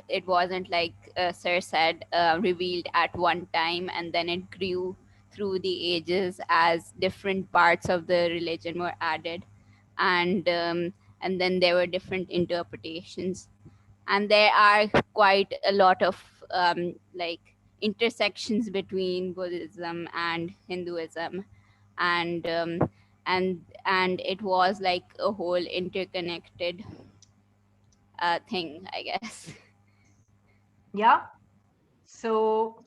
it wasn't like Sir said, revealed at one time, and then it grew through the ages as different parts of the religion were added, and then there were different interpretations, and there are quite a lot of like intersections between Buddhism and Hinduism, and it was like a whole interconnected thing, I guess. Yeah. So,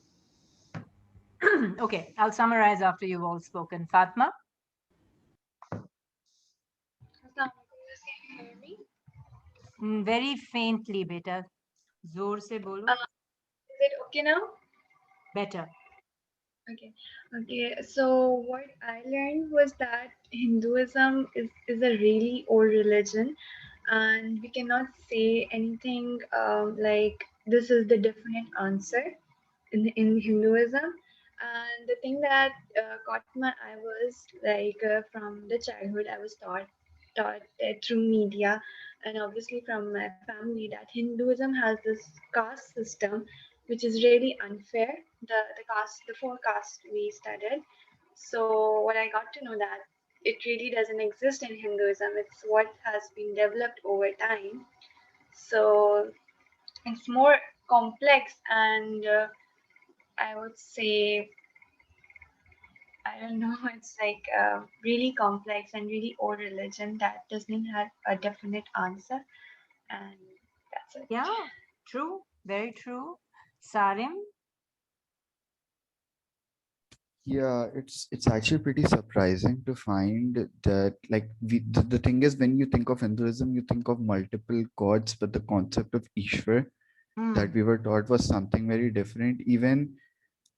okay, I'll summarize after you've all spoken. Fatma? Can you hear me? Very faintly, beta. Zor se bolo. Is it okay now? Better. Okay. Okay. So what I learned was that Hinduism is a really old religion, and we cannot say anything like this is the definite answer in Hinduism. And the thing that caught my eye was like from the childhood I was taught through media and obviously from my family that Hinduism has this caste system which is really unfair. The four castes we studied. So what I got to know that it really doesn't exist in Hinduism. It's what has been developed over time. So it's more complex and I would say I don't know. It's like really complex and really old religion that doesn't have a definite answer, and that's it. Yeah, true. Very true. Sarim? Yeah, it's actually pretty surprising to find that, like, the thing is, when you think of Hinduism, you think of multiple gods, but the concept of Ishwar that we were taught was something very different. Even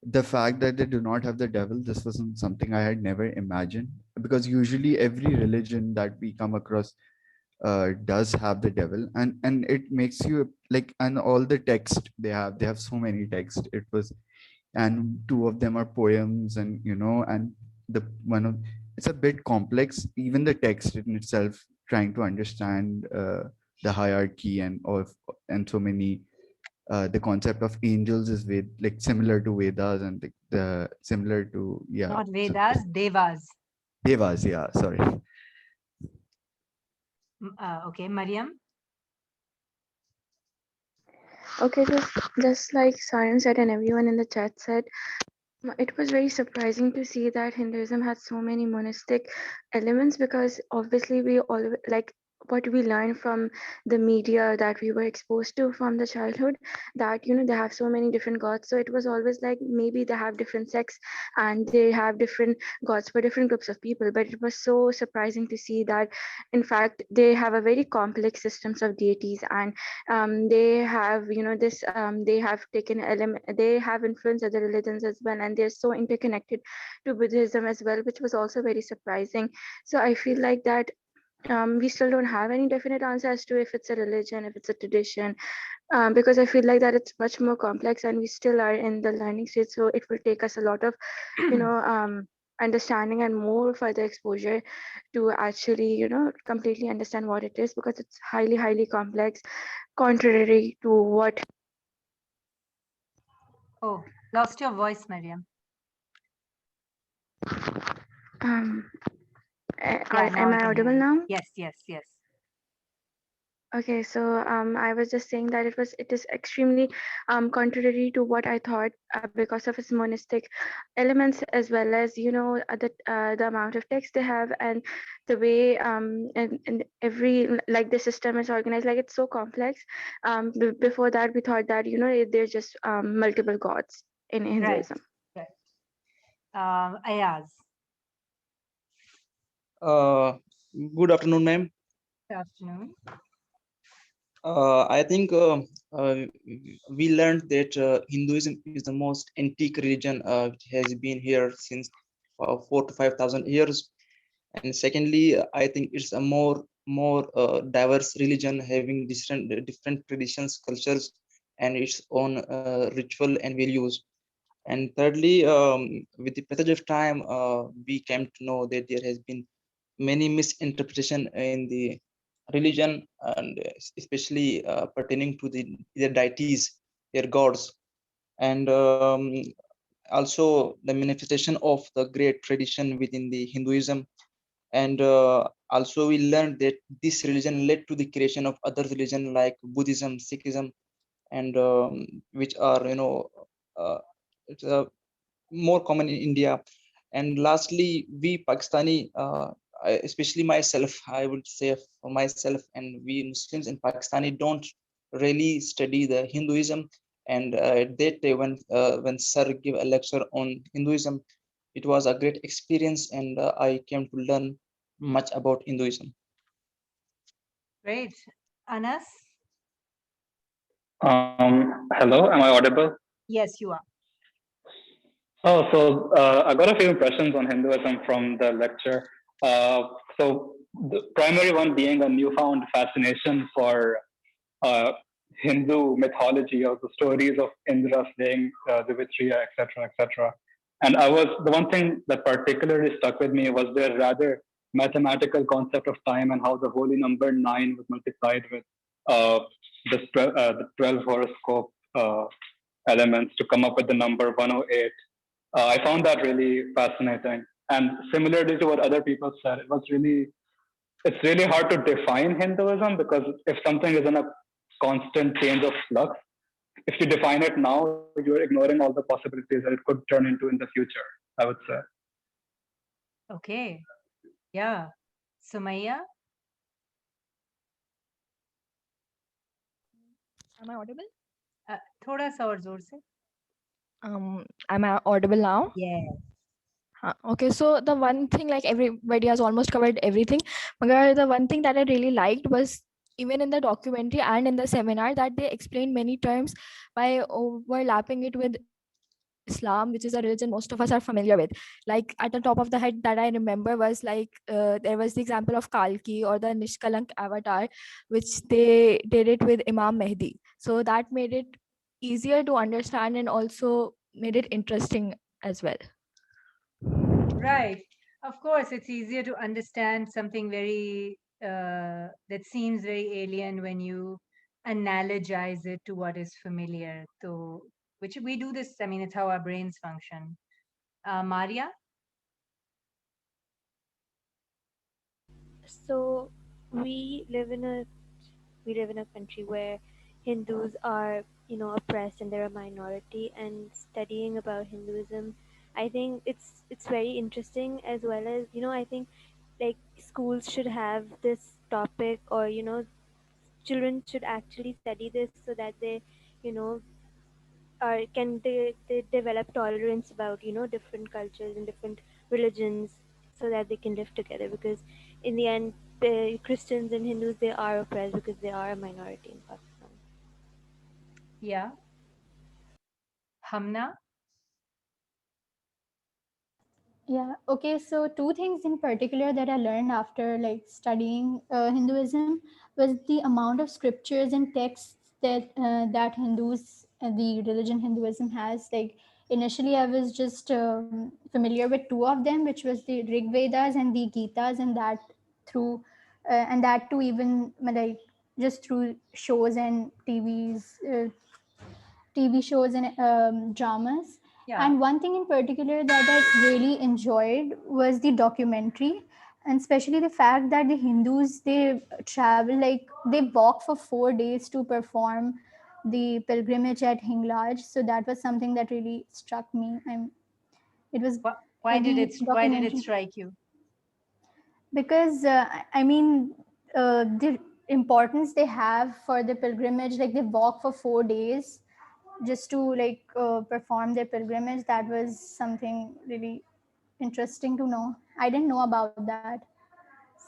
the fact that they do not have the devil, this wasn't something I had never imagined, because usually every religion that we come across does have the devil, and it makes you like, and all the text they have so many texts. It was, and two of them are poems, and and the one of, it's a bit complex, even the text in itself, trying to understand the hierarchy and of, and so many, the concept of angels is like similar to Vedas, and the similar to, yeah, Not so Vedas, Devas. Devas, yeah, sorry. Okay, Mariam? Okay, just like Siren said and everyone in the chat said, it was very surprising to see that Hinduism had so many monastic elements, because obviously we all like what we learned from the media that we were exposed to from the childhood, that they have so many different gods. So it was always like maybe they have different sects and they have different gods for different groups of people. But it was so surprising to see that in fact they have a very complex systems of deities, and they have this they have taken element, they have influenced other religions as well, and they're so interconnected to Buddhism as well, which was also very surprising. So I feel like that we still don't have any definite answer as to if it's a religion, if it's a tradition, because I feel like that it's much more complex and we still are in the learning stage. So it will take us a lot of understanding and more further exposure to actually completely understand what it is, because it's highly complex, contrary to what. Oh, lost your voice, Mariam. um Yeah, now am I I can hear audible you. now? Yes, yes, yes. Okay, so I was just saying that it is extremely contrary to what I thought, because of its monastic elements, as well as the amount of text they have, and the way and every, like, the system is organized, like it's so complex. Before that we thought that there's just multiple gods in Right, Hinduism. right. Ayaz. Uh, Good afternoon, ma'am. Good afternoon. I think we learned that Hinduism is the most antique religion which has been here since 4 to 5 thousand years. And secondly, I think it's a more diverse religion, having different traditions, cultures, and its own ritual and values. And thirdly, with the passage of time, we came to know that there has been many misinterpretation in the religion, and especially pertaining to their deities, their gods, and also the manifestation of the great tradition within the Hinduism. And also we learned that this religion led to the creation of other religion like Buddhism, Sikhism, and which are uh, it's, more common in India. And lastly, we Pakistani, especially myself, I would say for myself, and we Muslims in Pakistani don't really study the Hinduism. And at that day, when Sir gave a lecture on Hinduism, it was a great experience, and I came to learn much about Hinduism. Great. Anas? Hello, am I audible? Yes, you are. Oh, so I got a few impressions on Hinduism from the lecture. So the primary one being a newfound fascination for uh, Hindu mythology or the stories of Indra slaying the Vitriya, etc., etc. And the one thing that particularly stuck with me was their rather mathematical concept of time and how the holy number nine was multiplied with uh, the 12 horoscope elements to come up with the number 108. I found that really fascinating. And similarly to what other people said, it's really hard to define Hinduism because if something is in a constant change of flux, if you define it now, you're ignoring all the possibilities that it could turn into in the future, I would say. Okay. Yeah. Sumaya? Am I audible? थोड़ा सा और जोर से. Am I audible now? Yeah. Okay, so the one thing, like everybody has almost covered everything. But the one thing that I really liked was even in the documentary and in the seminar that they explained many terms by overlapping it with Islam, which is a religion most of us are familiar with. Like at the top of the head that I remember was like there was the example of Kalki or the Nishkalank avatar, which they did it with Imam Mehdi. So that made it easier to understand and also made it interesting as well. Right. Of course, it's easier to understand something very that seems very alien when you analogize it to what is familiar. So, which we do this, I mean, it's how our brains function. Maria? So we live in a country where Hindus are, oppressed and they're a minority. And studying about Hinduism, I think it's very interesting, as well as, I think like schools should have this topic, or children should actually study this so that they, you know, they develop tolerance about different cultures and different religions, so that they can live together. Because in the end, Christians and Hindus, they are oppressed because they are a minority in Pakistan. Yeah. Hamna? Yeah, okay, so two things in particular that I learned after like studying Hinduism was the amount of scriptures and texts that the religion Hinduism has. Like initially, I was just familiar with two of them, which was the Rig Vedas and the Gitas, and through that too even like just through shows and TV shows and dramas. Yeah. And one thing in particular that I really enjoyed was the documentary, and especially the fact that the Hindus, they travel, like they walk for 4 days to perform the pilgrimage at Hinglaj. So that was something that really struck me. It was the Why did it documentary, strike you? because I mean the importance they have for the pilgrimage, like they walk for 4 days just to like perform their pilgrimage. That was something really interesting to know. I didn't know about that,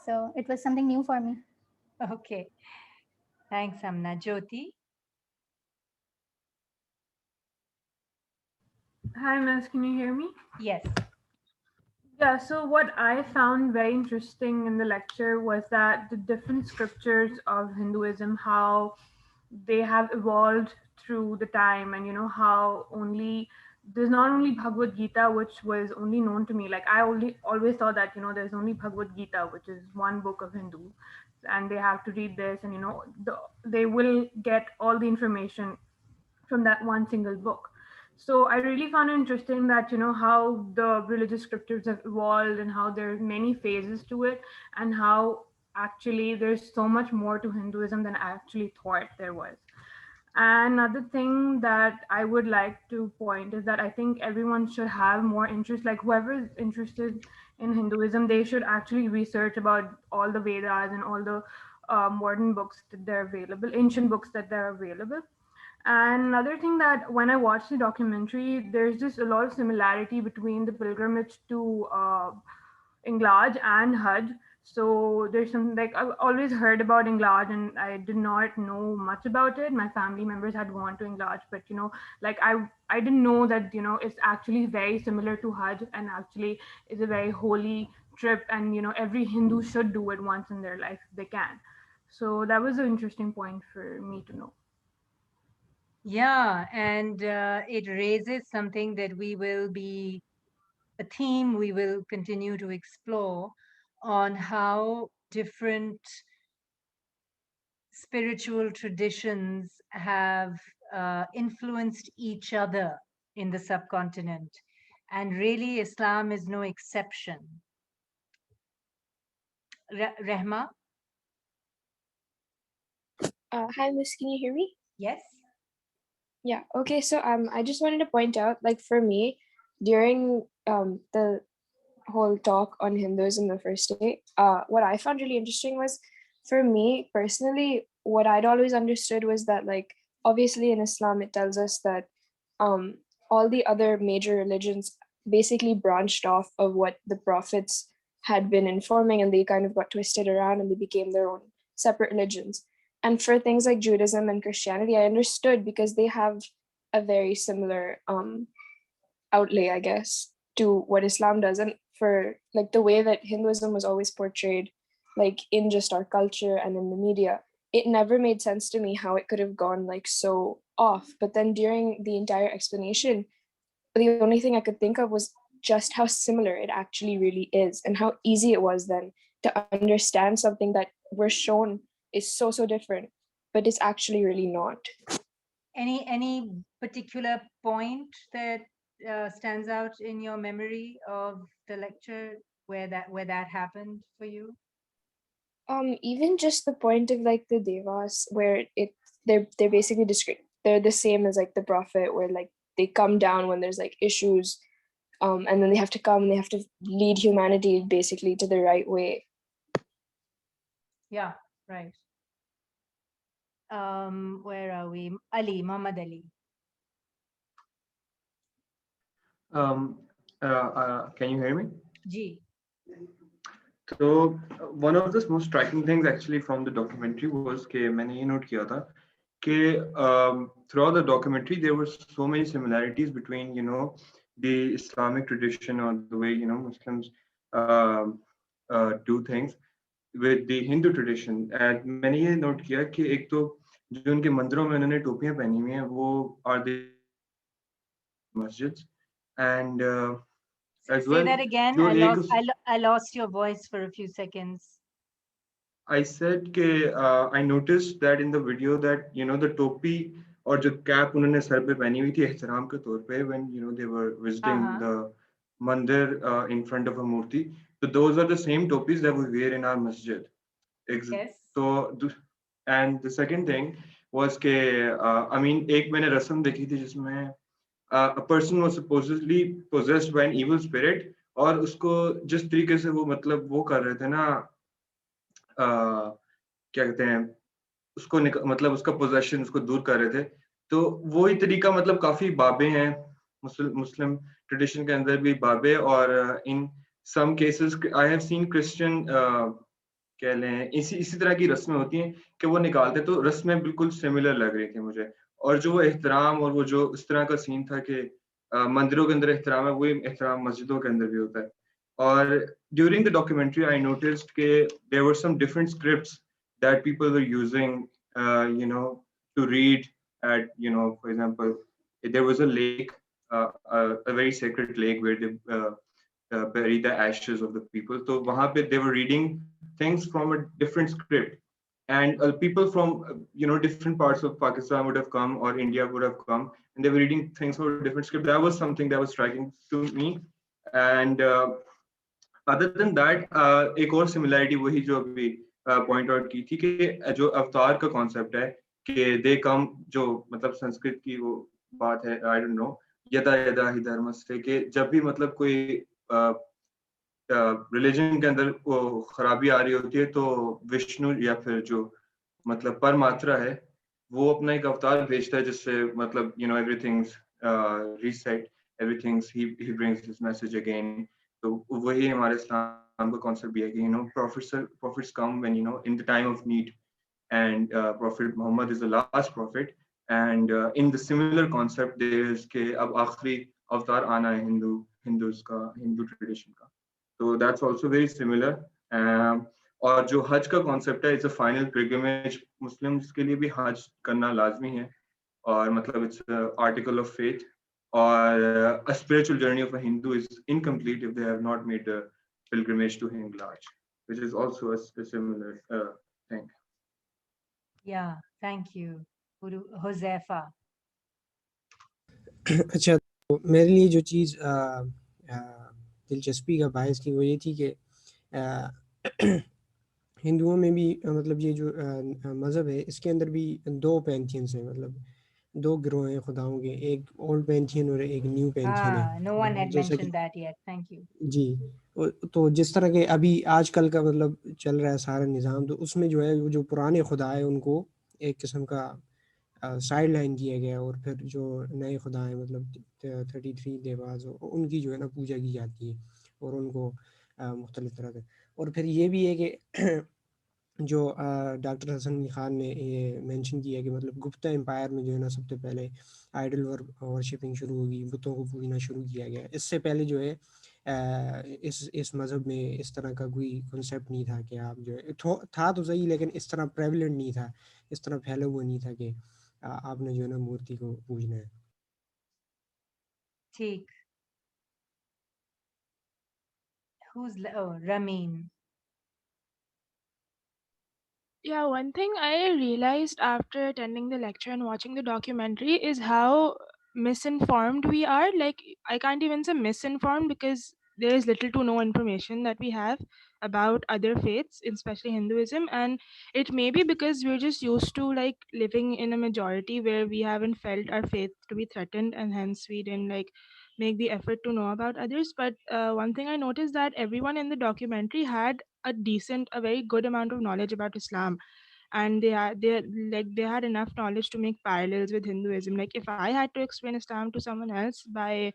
so it was something new for me. Okay. Thanks, Hamna. Jyoti? Hi, Miss. Can you hear me? Yes. Yeah, so what I found very interesting in the lecture was that the different scriptures of Hinduism, how they have evolved through the time, and how only there's not only Bhagavad Gita, which was only known to me. Like I only always thought that there's only Bhagavad Gita, which is one book of Hindu and they have to read this, and they will get all the information from that one single book. So I really found it interesting that how the religious scriptures have evolved and how there are many phases to it, and how actually there's so much more to Hinduism than I actually thought there was. Another thing that I would like to point is that I think everyone should have more interest, like whoever is interested in Hinduism, they should actually research about all the Vedas and all the modern books that they're available, ancient books that they're available. And another thing, that when I watched the documentary, there's just a lot of similarity between the pilgrimage to Inglaj and Hajj. So there's something like I've always heard about Inglaj and I did not know much about it. My family members had gone to Inglaj, but like I didn't know that it's actually very similar to Hajj, and actually is a very holy trip, and every Hindu should do it once in their life if they can. So that was an interesting point for me to know. Yeah, and it raises something that we will be a theme we will continue to explore on how different spiritual traditions have influenced each other in the subcontinent. And really, Islam is no exception. Rehma? Hi, Miss. Can you hear me? Yes. Yeah. Okay. So I just wanted to point out, like for me, during the whole talk on Hinduism the first day, what I found really interesting was, for me personally, what I'd always understood was that, like, obviously in Islam it tells us that all the other major religions basically branched off of what the prophets had been informing, and they kind of got twisted around and they became their own separate religions. And for things like Judaism and Christianity, I understood because they have a very similar outlay, I guess, to what Islam does. And for like the way that Hinduism was always portrayed, like in just our culture and in the media, it never made sense to me how it could have gone like so off. But then during the entire explanation, the only thing I could think of was just how similar it actually really is, and how easy it was then to understand something that we're shown is so different, but it's actually really not. Any particular point that stands out in your memory of the lecture where that happened for you? Even just the point of like the devas, where they're basically they're the same as like the prophet, where like they come down when there's like issues, and then they have to come and they have to lead humanity basically to the right way. Yeah, right. Where are we? Ali, Muhammad Ali. Can you hear me? Ji. So one of the most striking things actually from the documentary was कि मैंने ये note किया था कि throughout the documentary there were so many similarities between the Islamic tradition or the way Muslims do things with the Hindu tradition. And मैंने ये note किया कि एक तो जो उनके मंदिरों में उन्होंने टोपियां पहनी हुई हैं वो are the masjids, and as Say well that again. जो एक I lost your voice for a few seconds. I said I noticed that in the video that the topi और जो cap उन्होंने सर पे पहनी हुई थी एहतराम के तौर पे when they were visiting the mandir in front of a murti, so those are the same topis that we wear in our masjid. Yes. So and the second thing was कि I mean एक मैंने रस्म देखी थी जिसमें a person was supposedly possessed by an evil spirit और उसको जिस तरीके से वो मतलब वो कर रहे थे ना क्या कहते हैं उसको मतलब उसका पोजेशन उसको दूर कर रहे थे, तो वही तरीका मतलब काफी बाबे हैं मुस्लिम ट्रेडिशन के अंदर भी बाबे, और in some cases I have seen Christian कह लें इसी तरह की रस्में होती हैं कि वो निकालते, तो रस्में बिल्कुल सिमिलर लग रही थी मुझे, और जो वो एहतराम और वो जो इस तरह का सीन था कि मंदिरों के अंदर एहतराम है, वही एहतराम मस्जिदों के अंदर भी होता है. और during the documentary I noticed that there were some different scripts that people were using to read at for example there was a lake, a very sacred lake where bury the ashes of the people. So wahan pe they were reading things from a different script, and people from different parts of Pakistan would have come, or India would have come, and they were reading things from a different script. That was something that was striking to me. And other than that, एक और similarity वही जो अभी point out की थी कि जो अवतार का कॉन्सेप्ट है कि दे कम, जो मतलब संस्कृत की वो बात है, आई डोंट नो, यदा यदा ही धर्मस्ते, कि जब भी मतलब कोई रिलीजन के अंदर वो खराबी आ रही होती है तो विष्णु या फिर जो मतलब परमात्रा है वो अपना एक अवतार भेजता है जिससे मतलब everything's reset, everything's he brings this message again. तो वही हमारे इस्लाम का कॉन्सेप्ट भी है कि prophets come when in the time of need, and Prophet Muhammad is the last prophet. And in the similar concept there is कि अब आखिरी अवतार आना है Hindus का, Hindu tradition का. So that's also very similar. और जो हज का कॉन्सेप्ट है, it's a final pilgrimage. Muslims के लिए भी हज करना लाजमी है, और मतलब इट्स आर्टिकल ऑफ फेथ. और a spiritual journey of a Hindu is incomplete if they have not made a pilgrimage to Himlaj, which is also a similar thing. Yeah, thank you, Josefa. अच्छा, तो मेरे लिए जो चीज़ दिलचस्पी का बायस की वो ये थी कि हिंदुओं में भी मतलब ये जो मज़हब है इसके अंदर भी दो पैंथियंस हैं, मतलब दो गिरोह हैं खुदाओं के, एक ओल्ड पैंथियन और एक न्यू पैंथियन है. No one had जैसा कि mentioned that yet. Thank you. जी, तो जिस तरह के अभी आजकल का मतलब चल रहा है सारा निज़ाम, तो उसमें जो है वो जो पुराने खुदा है उनको एक किस्म का साइड लाइन किया गया, और फिर जो नए खुदा हैं मतलब 33 देवास, उनकी जो है ना पूजा की जाती है, और उनको मुख्तलिफ तरह से. और फिर ये भी है कि जो डॉक्टर हसन अली ख़ान ने ये मेंशन किया कि मतलब गुप्ता एम्पायर में जो है ना सबसे पहले आइडल वर्शिपिंग शुरू होगी, बुतों को पूजना शुरू किया गया. इससे पहले जो है इस मज़हब में इस तरह का कोई कॉन्सेप्ट नहीं था कि आप जो है था तो सही, लेकिन इस तरह प्रेवलेंट नहीं था, इस तरह फैला हुआ नहीं था कि आपने जो है ना मूर्ति को पूजना है. ठीक. Ramin. Yeah, one thing I realized after attending the lecture and watching the documentary is how misinformed we are. Like, I can't even say misinformed because there is little to no information that we have about other faiths, especially Hinduism. And it may be because we're just used to like living in a majority where we haven't felt our faith to be threatened, and hence we didn't like make the effort to know about others. But one thing I noticed that everyone in the documentary had a very good amount of knowledge about Islam, and they had enough knowledge to make parallels with Hinduism. Like if I had to explain Islam to someone else by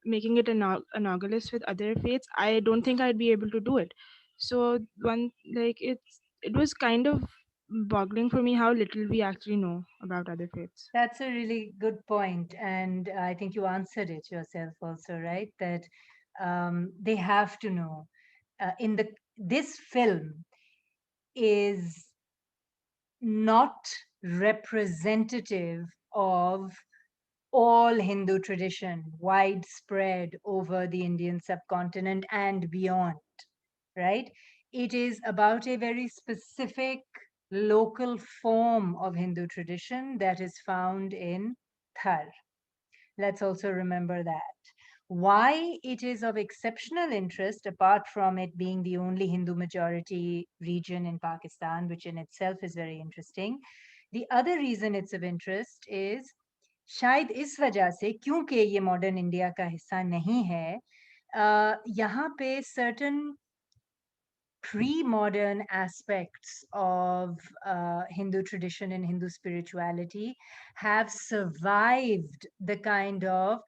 making it analogous with other faiths, I don't think I'd be able to do it. So it was kind of boggling for me how little we actually know about other faiths. That's a really good point, and I think you answered it yourself also, right? That they have to know. This film is not representative of all Hindu tradition widespread over the Indian subcontinent and beyond, right? It is about a very specific local form of Hindu tradition that is found in Thar. Let's also remember that. Why it is of exceptional interest, apart from it being the only Hindu majority region in Pakistan, which in itself is very interesting, the other reason it's of interest is शायद इस वजह से, क्योंकि ये modern India का हिस्सा नहीं है, यहाँ पे certain pre-modern aspects of Hindu tradition and Hindu spirituality have survived the kind of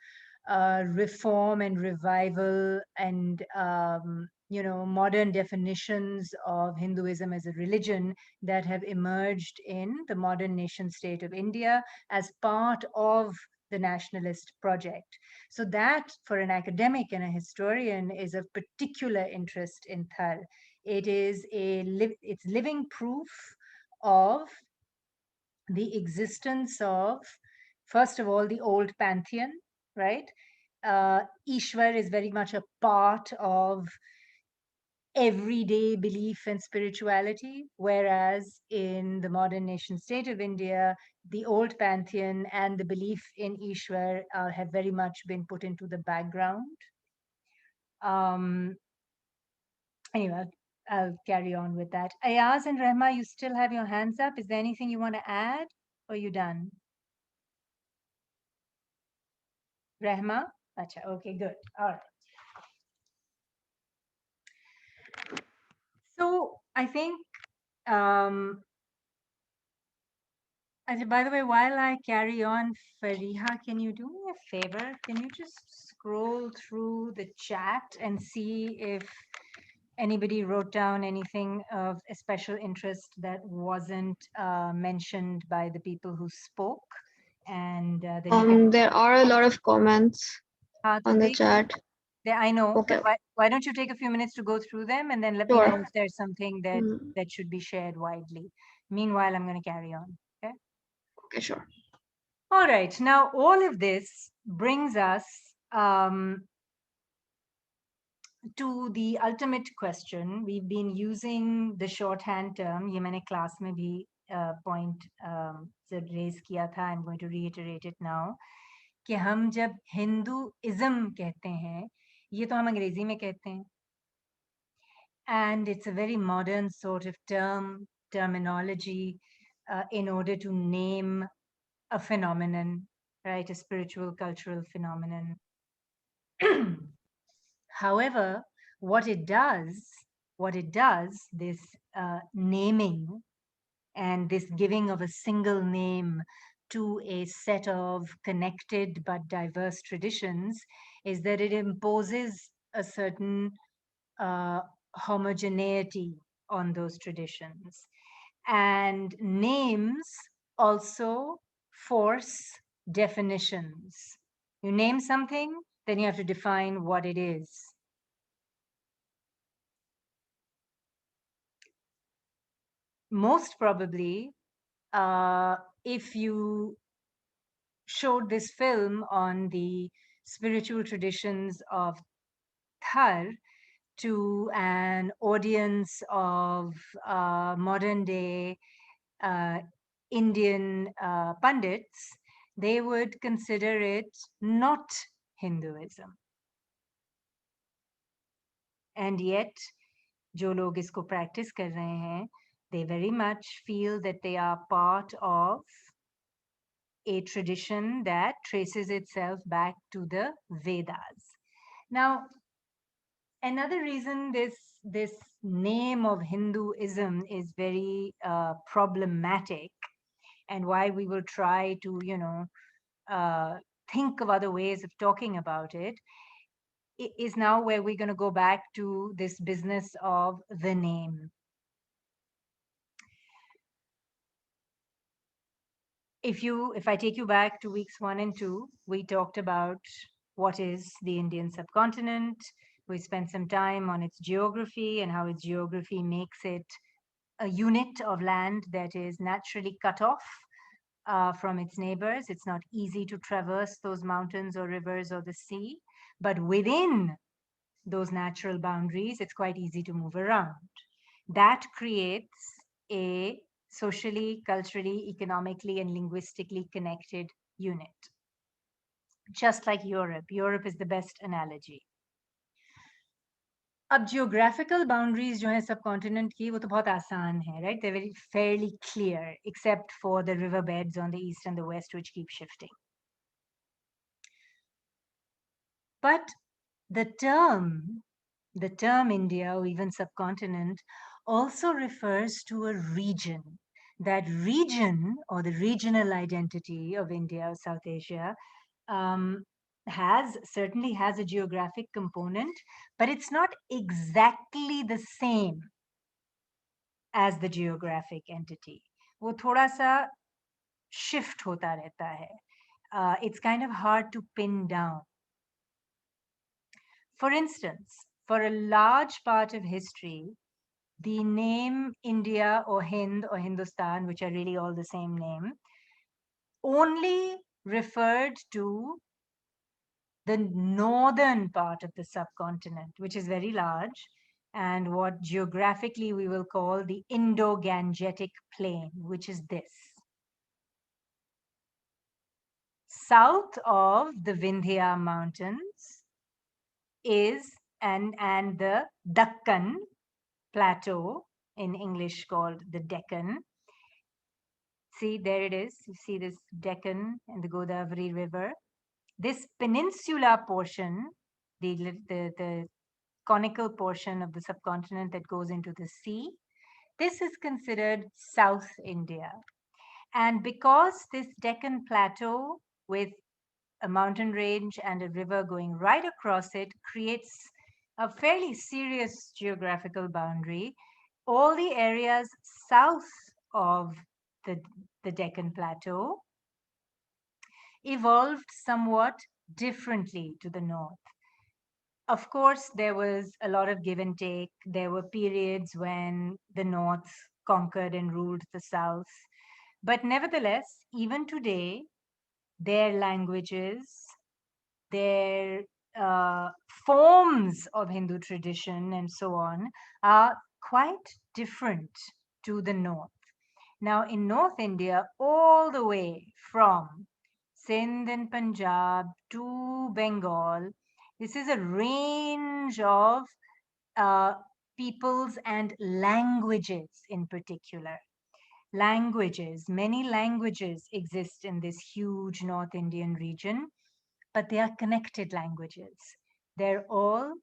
reform and revival and modern definitions of Hinduism as a religion that have emerged in the modern nation state of India as part of the nationalist project. So that, for an academic and a historian, is of particular interest in Thal. It is it's living proof of the existence of, first of all, the old pantheon, right? Ishwar is very much a part of everyday belief and spirituality, whereas in the modern nation state of India, the old pantheon and the belief in Ishwar have very much been put into the background. Anyway, I'll carry on with that. Ayaz and Rehma, you still have your hands up. Is there anything you want to add, or are you done? Rehma? Acha, okay, good. All right. So I think, by the way, while I carry on, Fariha, can you do me a favor? Can you just scroll through the chat and see if anybody wrote down anything of a special interest that wasn't mentioned by the people who spoke? And then you can. There are a lot of comments on the chat. Yeah, I know, Okay. but why don't you take a few minutes to go through them and then let me Sure. know if there's something that should be shared widely. Meanwhile, I'm going to carry on. Okay. Okay, sure. All right. Now, all of this brings us to the ultimate question. We've been using the shorthand term. ये मैंने class में भी point जब raise किया था. I'm going to reiterate it now. कि हम जब हिंदुइज्म कहते हैं, ये तो हम अंग्रेजी में कहते हैं. And it's a very modern sort of terminology in order to name a phenomenon, right? A spiritual, cultural phenomenon. However, what it does, this naming and this giving of a single name to a set of connected but diverse traditions, is that it imposes a certain homogeneity on those traditions. And names also force definitions. You name something, then you have to define what it is. Most probably, if you showed this film on the spiritual traditions of Thar to an audience of modern day Indian pundits, they would consider it not Hinduism. And yet, जो लोग इसको practice कर रहे हैं, they very much feel that they are part of a tradition that traces itself back to the Vedas. Now, another reason this name of Hinduism is very problematic, and why we will try to think of other ways of talking about it, is now where we're going to go back to this business of the name. If I take you back to weeks 1 and 2, we talked about what is the Indian subcontinent. We spent some time on its geography and how its geography makes it a unit of land that is naturally cut off from its neighbors. It's not easy to traverse those mountains or rivers or the sea, but within those natural boundaries, it's quite easy to move around. That creates a socially, culturally, economically, and linguistically connected unit. Just like Europe. Europe is the best analogy. अब geographical boundaries जो हैं subcontinent की, वो तो बहुत आसान है, right? They're very fairly clear, except for the riverbeds on the east and the west, which keep shifting. But the term India, or even subcontinent, also refers to a region. That region, or the regional identity of India or South Asia, certainly has a geographic component, but it's not exactly the same as the geographic entity. वो थोड़ा सा shift होता रहता है. It's kind of hard to pin down. For instance, for a large part of history, the name India or Hind or Hindustan, which are really all the same name, only referred to the northern part of the subcontinent, which is very large, and what geographically we will call the Indo-Gangetic Plain, which is this. South of the Vindhya Mountains is and the Dakkan Plateau, in English called the Deccan. See, there it is. You see this Deccan and the Godavari River. This peninsula portion, the conical portion of the subcontinent that goes into the sea, this is considered South India. And because this Deccan Plateau with a mountain range and a river going right across it creates a fairly serious geographical boundary, all the areas south of the Deccan Plateau evolved somewhat differently to the north. Of course, there was a lot of give and take. There were periods when the north conquered and ruled the south. But nevertheless, even today, their languages, their forms of Hindu tradition and so on are quite different to the north. Now, in North India, all the way from Sindh and Punjab to Bengal, this is a range of peoples and languages in particular. Languages, many languages exist in this huge North Indian region, but they are connected languages. They're all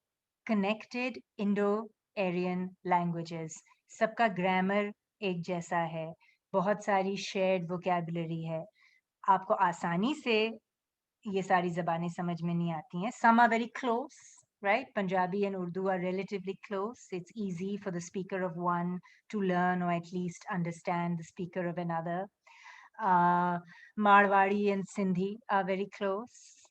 connected Indo-Aryan languages. सबका grammar एक जैसा है, बहुत सारी shared vocabulary है. आपको आसानी से ये सारी ज़बानें समझ में नहीं आती हैं. Some are very close, right? Punjabi and Urdu are relatively close. It's easy for the speaker of one to learn or at least understand the speaker of another. Marwari and Sindhi are very close,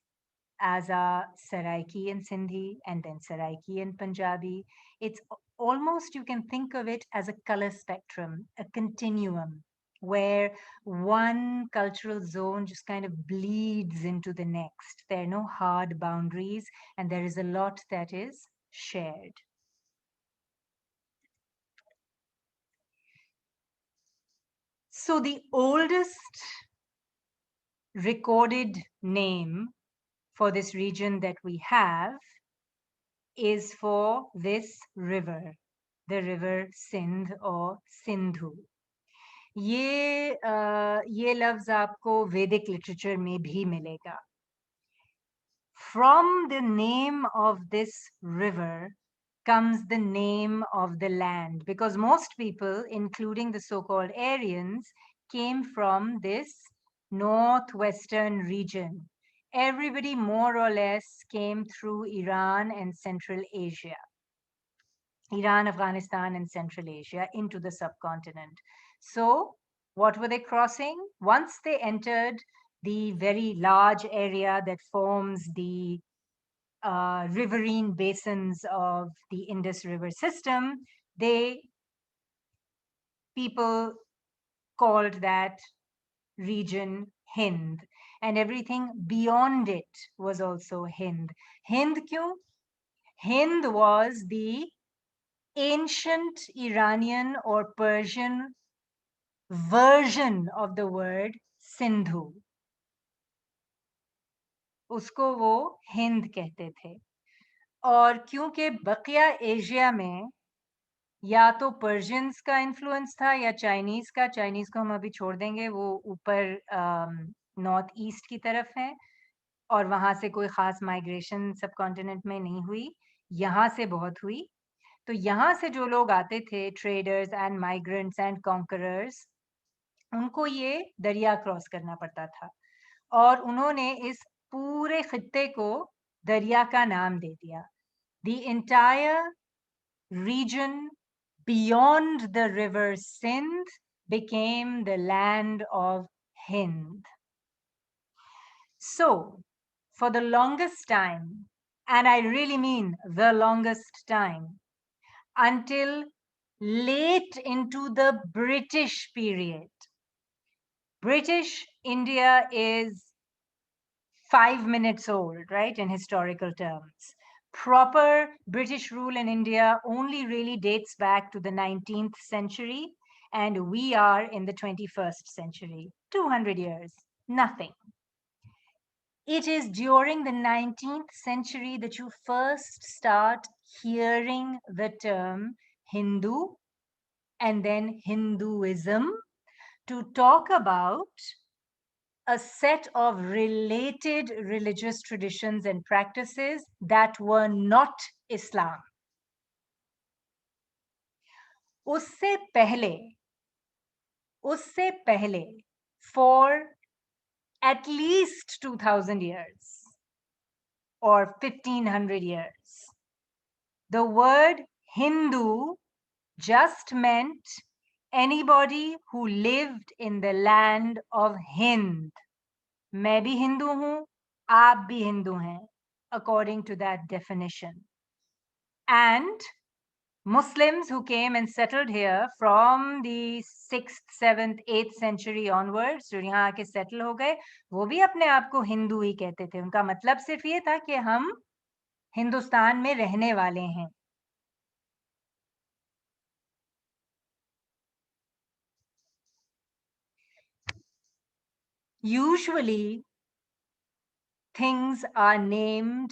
as are Saraiki and Sindhi, and then Saraiki and Punjabi. It's almost, you can think of it as a color spectrum, a continuum, where one cultural zone just kind of bleeds into the next. There are no hard boundaries, and there is a lot that is shared. So the oldest recorded name for this region that we have is for this river, the river Sindh or Sindhu. ये लफ्ज आपको वैदिक literature में भी मिलेगा. From the name of this river comes the name of the land, because most people, including the so-called Aryans, came from this northwestern region. Everybody more or less came through Iran and Central Asia. Iran, Afghanistan, and Central Asia into the subcontinent. So what were they crossing? Once they entered the very large area that forms the riverine basins of the Indus River system, people called that region Hind, and everything beyond it was also Hind. Hind kyun? Hind was the ancient Iranian or Persian version of the word Sindhu. उसको वो हिंद कहते थे. और क्योंकि बकिया Asia में या तो Persians का इन्फ्लुएंस था या चाइनीज का, चाइनीज को हम अभी छोड़ देंगे, वो ऊपर नॉर्थ ईस्ट की तरफ है और वहां से कोई खास माइग्रेशन सब कॉन्टिनेंट में नहीं हुई, यहाँ से बहुत हुई. तो यहाँ से जो लोग आते थे, traders and migrants and conquerors, उनको ये दरिया क्रॉस करना पड़ता था और उन्होंने इस पूरे खित्ते को दरिया का नाम दे दिया. The entire region beyond the river Sindh became the land of Hind. So, for the longest time, and I really mean the longest time, until late into the British period, British India is 5 minutes old, right, in historical terms. Proper British rule in India only really dates back to the 19th century, and we are in the 21st century. 200 years, nothing. It is during the 19th century that you first start hearing the term Hindu and then Hinduism to talk about a set of related religious traditions and practices that were not Islam. उससे पहले for at least 2000 years or 1500 years, the word Hindu just meant anybody who lived in the land of Hind. मैं भी हिंदू हूं, आप भी हिंदू हैं, according to that definition. And Muslims who came and settled here from the 6th, 7th, 8th century onwards, जो यहाँ आके settle हो गए, वो भी अपने आप को हिंदू ही कहते थे. उनका मतलब सिर्फ ये था कि हम हिंदुस्तान में रहने वाले हैं. Usually, things are named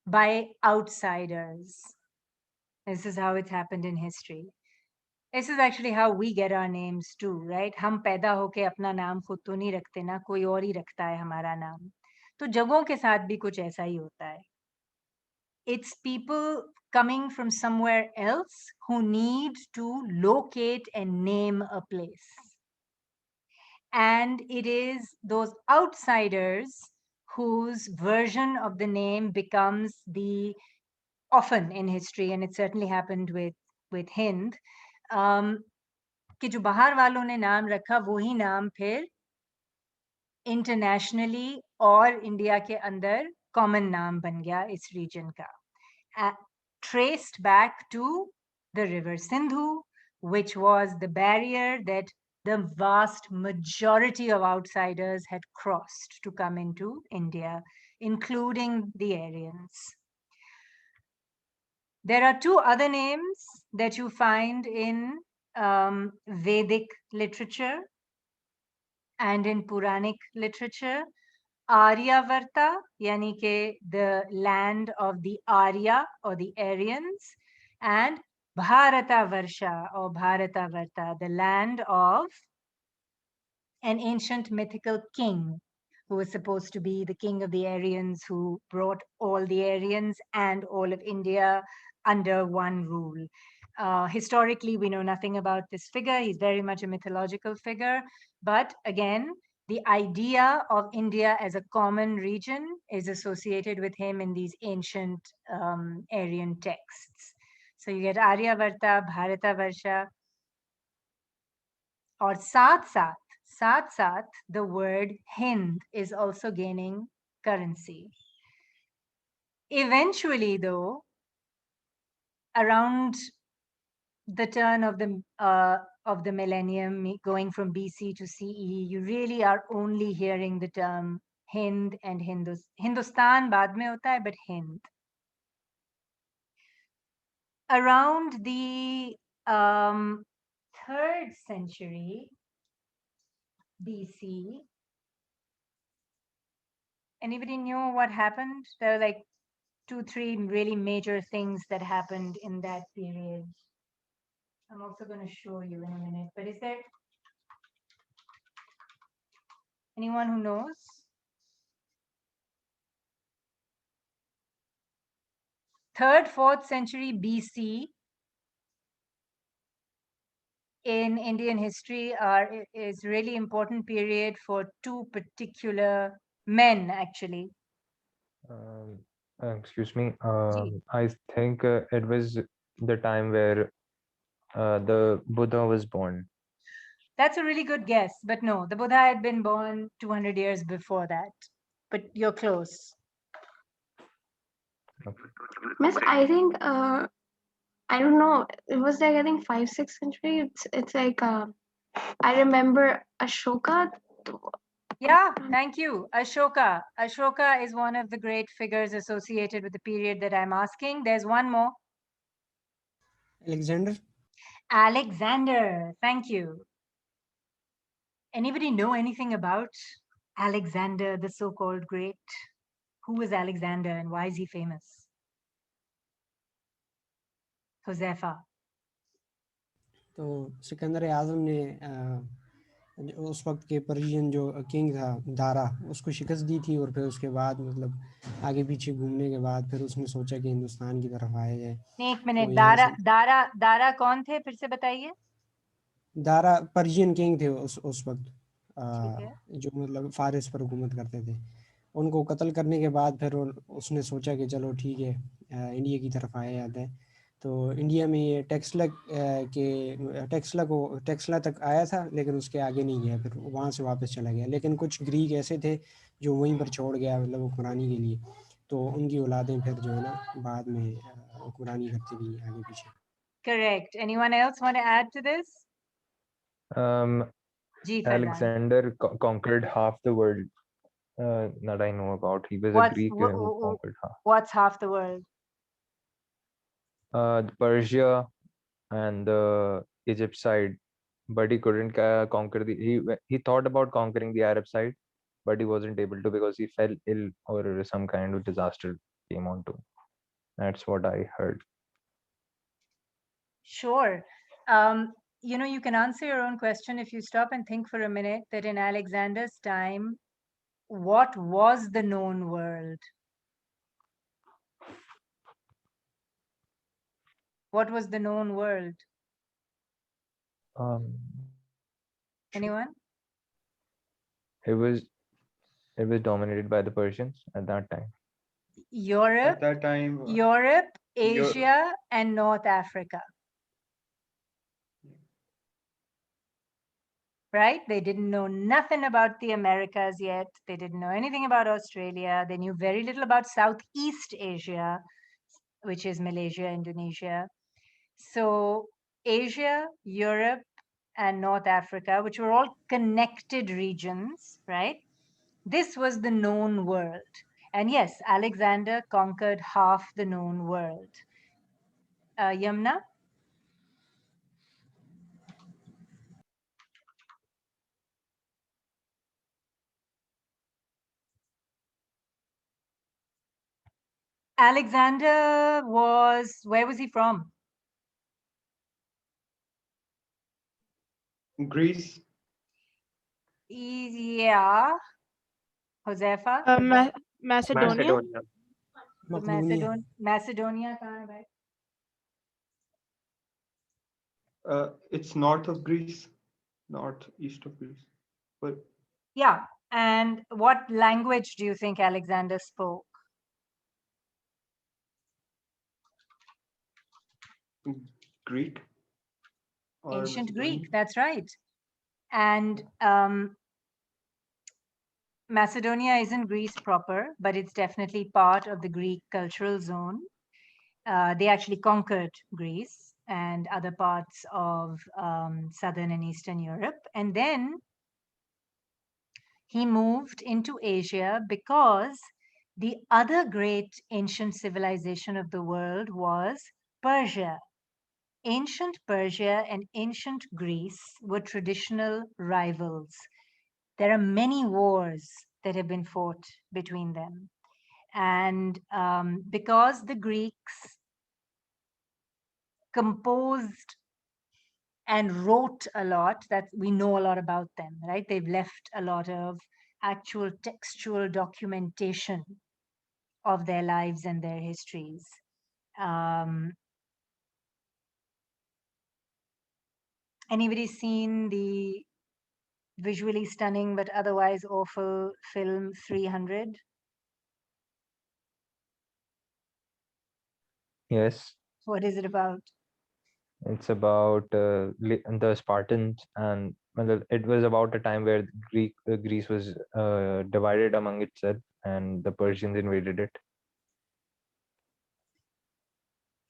by outsiders. This is how it's happened in history. This is actually how we get our names too, right? हम पैदा होके अपना नाम खुद तो नहीं रखते ना, कोई और ही रखता है हमारा नाम. तो जगहों के साथ भी कुछ ऐसा ही होता है. It's people coming from somewhere else who need to locate and name a place. And it is those outsiders whose version of the name becomes the often in history, and it certainly happened with Hind, कि जो बाहर वालों ने नाम रखा वही नाम फिर इंटरनेशनली और इंडिया के अंदर कॉमन नाम बन गया इस रीजन का. Traced back to the river Sindhu, which was the barrier that the vast majority of outsiders had crossed to come into India, including the Aryans. There are two other names that you find in Vedic literature and in Puranic literature. Aryavarta, yani ke the land of the Arya or the Aryans, and Bharatavarsha or Bharatavarta, the land of an ancient mythical king who was supposed to be the king of the Aryans, who brought all the Aryans and all of India under one rule. Historically, we know nothing about this figure. He's very much a mythological figure. But again, the idea of India as a common region is associated with him in these ancient Aryan texts. So you get Aryavarta, Bharatavarsha, or Sat, the word Hind is also gaining currency. Eventually, though, around the turn of the millennium, going from BC to CE, you really are only hearing the term Hind and Hindustan baad mein hota hai, but Hind. Around the 3rd century BC, anybody know what happened? There were like 2-3 really major things that happened in that period. I'm also going to show you in a minute, but is there anyone who knows? 3rd, 4th century BC in Indian history is really important period for two particular men, actually. Excuse me. I think it was the time where the Buddha was born. That's a really good guess, but no, the Buddha had been born 200 years before that, but you're close. Miss, I think I don't know. It was like I think 5th, 6th century. It's like I remember Ashoka. Yeah, thank you. Ashoka. Ashoka is one of the great figures associated with the period that I'm asking. There's one more. Alexander. Alexander. Thank you. Anybody know anything about Alexander, the so-called great? Who is Alexander and why is he famous? Josefa. तो सिकंदर आजम ने उस वक्त के Persian जो king था दारा उसको शिकस्त दी थी और फिर उसके बाद मतलब आगे पीछे घूमने के बाद फिर उसने सोचा कि हिंदुस्तान की तरफ आया जाए। एक तो मिनट, यहाँ दारा से दारा दारा कौन थे, फिर से बताइए। दारा पर्शियन किंग थे उस वक्त, ठीक है। जो मतलब फारिस पर हुकूमत करते थे। उनको कत्ल करने के बाद फिर उसने सोचा कि चलो ठीक है, इंडिया की तरफ आया जाता है। तो इंडिया में ये टेक्सला तक आया था, लेकिन उसके आगे नहीं गया, फिर वहाँ से वापस चला गया। लेकिन कुछ ग्रीक ऐसे थे जो वहीं पर छोड़ गया, मतलब हुक्मरानी के लिए, तो उनकी औलादें फिर जो है ना बाद में हुक्मरानी करती रही आगे पीछे। Correct. Anyone else want to add to this? Ji, Faizan. Alexander conquered half the world that I know about. He was a Greek who conquered half. What's half the world? Persia and the Egypt side, but he couldn't conquer he thought about conquering the Arab side, but he wasn't able to because he fell ill or some kind of disaster came onto him. That's what I heard. Sure. You can answer your own question if you stop and think for a minute that in Alexander's time, what was the known world? What was the known world? Anyone? It was dominated by the Persians at that time. Europe, At that time, Asia, and North Africa. Right? They didn't know nothing about the Americas yet. They didn't know anything about Australia. They knew very little about Southeast Asia, which is Malaysia, Indonesia. So Asia, Europe, and North Africa, which were all connected regions, right? This was the known world. And yes, Alexander conquered half the known world. Yamna? Alexander where was he from? Greece. Yeah. Josefa? Macedonia. Macedonia kahan hai bhai? It's north of Greece, northeast of Greece. But yeah. And what language do you think Alexander spoke? Greek. Ancient Greek, that's right. And Macedonia isn't Greece proper, but it's definitely part of the Greek cultural zone. They actually conquered Greece and other parts of Southern and Eastern Europe. And then he moved into Asia because the other great ancient civilization of the world was Persia. Ancient Persia and ancient Greece were traditional rivals. There are many wars that have been fought between them. And because the Greeks composed and wrote a lot, that we know a lot about them, right? They've left a lot of actual textual documentation of their lives and their histories. Anybody seen the visually stunning but otherwise awful film 300? Yes. What is it about? It's about the Spartans, and it was about a time where Greece was divided among itself, and the Persians invaded it.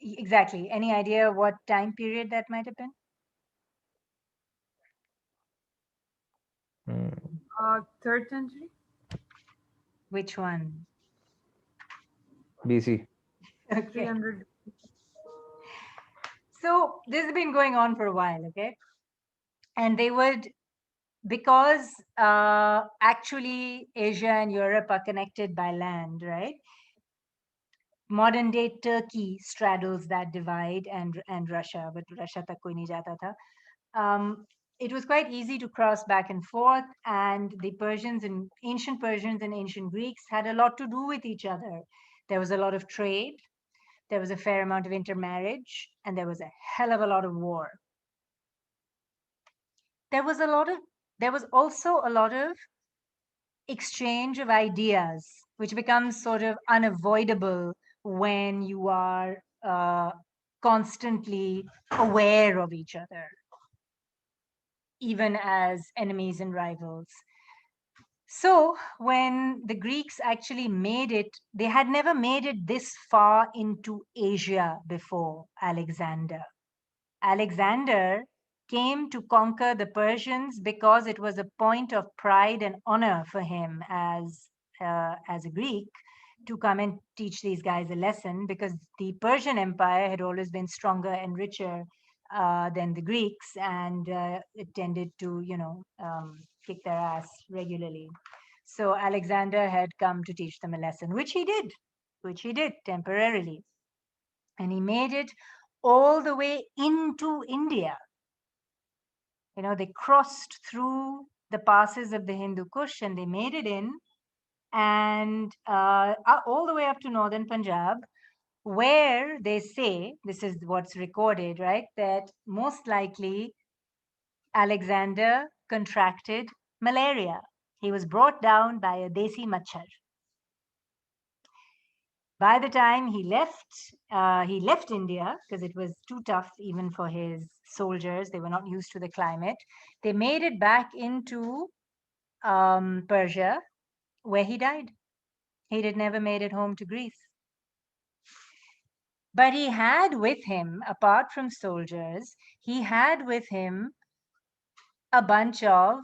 Exactly. Any idea what time period that might have been? Third century. Which one? BC. Okay. 300. So this has been going on for a while, okay? And they would, because actually Asia and Europe are connected by land, right? Modern day Turkey straddles that divide, and Russia, but Russia tak koi nahi jata tha. It was quite easy to cross back and forth, and the Persians and ancient Greeks had a lot to do with each other. There was a lot of trade, there was a fair amount of intermarriage, and there was a hell of a lot of war. There was also a lot of exchange of ideas, which becomes sort of unavoidable when you are constantly aware of each other, even as enemies and rivals. So when the Greeks actually made it, they had never made it this far into Asia before Alexander. Alexander came to conquer the Persians because it was a point of pride and honor for him as a Greek to come and teach these guys a lesson, because the Persian Empire had always been stronger and richer than the Greeks, and it tended to, kick their ass regularly. So Alexander had come to teach them a lesson, which he did temporarily. And he made it all the way into India. They crossed through the passes of the Hindu Kush and they made it in, and all the way up to northern Punjab, where they say, this is what's recorded, right, that most likely Alexander contracted malaria. He was brought down by a desi machhar. By the time he left India, because it was too tough even for his soldiers. They were not used to the climate. They made it back into Persia, where he died. He had never made it home to Greece. But he had with him, apart from soldiers, he had with him a bunch of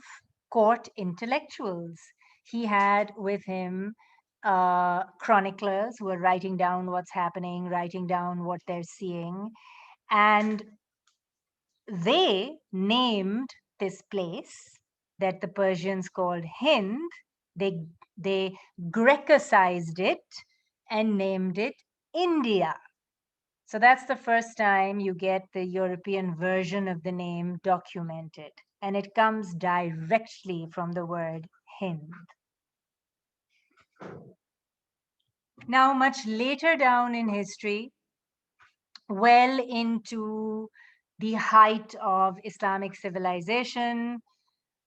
court intellectuals. He had with him chroniclers who are writing down what's happening, writing down what they're seeing. And they named this place that the Persians called Hind. They Grecicized it and named it India. So that's the first time you get the European version of the name documented. And it comes directly from the word Hind. Now, much later down in history, well into the height of Islamic civilization,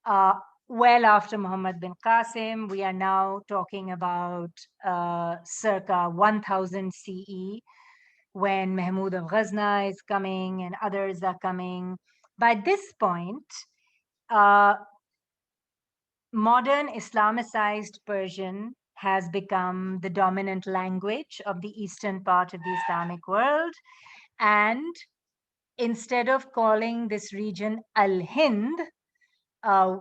well after Muhammad bin Qasim, we are now talking about circa 1000 CE, when Mahmud of Ghazna is coming and others are coming. By this point, modern Islamicized Persian has become the dominant language of the eastern part of the Islamic world. And instead of calling this region Al-Hind,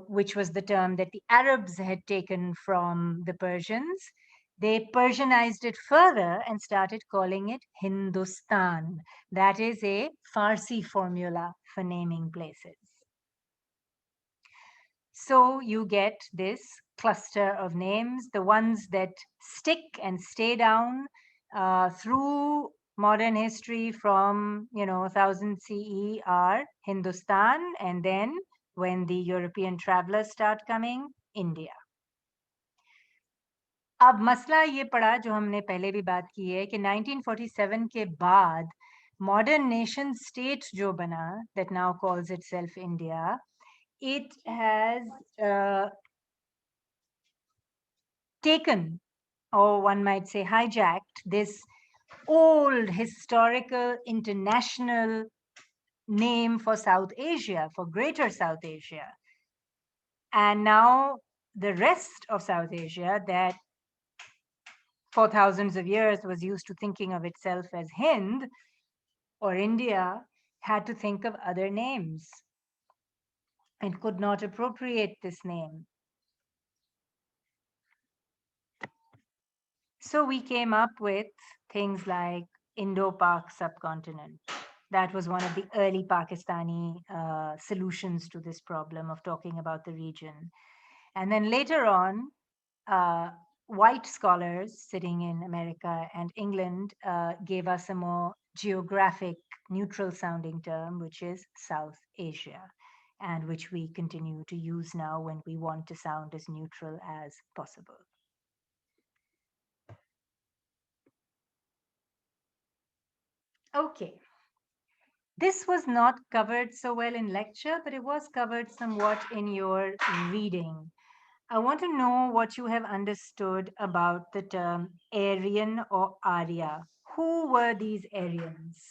which was the term that the Arabs had taken from the Persians, they Persianized it further and started calling it Hindustan. That is a Farsi formula for naming places. So you get this cluster of names, the ones that stick and stay down through modern history from 1000 CE are Hindustan, and then when the European travelers start coming, India. अब मसला ये पड़ा, जो हमने पहले भी बात की है, कि 1947 के बाद modern nation state जो बना, that now calls itself India, it has taken, or one might say hijacked, this old historical international name for South Asia, for Greater South Asia. And now the rest of South Asia, that for thousands of years was used to thinking of itself as Hind or India, had to think of other names and could not appropriate this name. So we came up with things like Indo-Pak subcontinent. That was one of the early Pakistani solutions to this problem of talking about the region. And then later on, white scholars sitting in America and England gave us a more geographic, neutral sounding term, which is South Asia, and which we continue to use now when we want to sound as neutral as possible. Okay. This was not covered so well in lecture, but it was covered somewhat in your reading. I want to know what you have understood about the term Aryan or Arya. Who were these Aryans?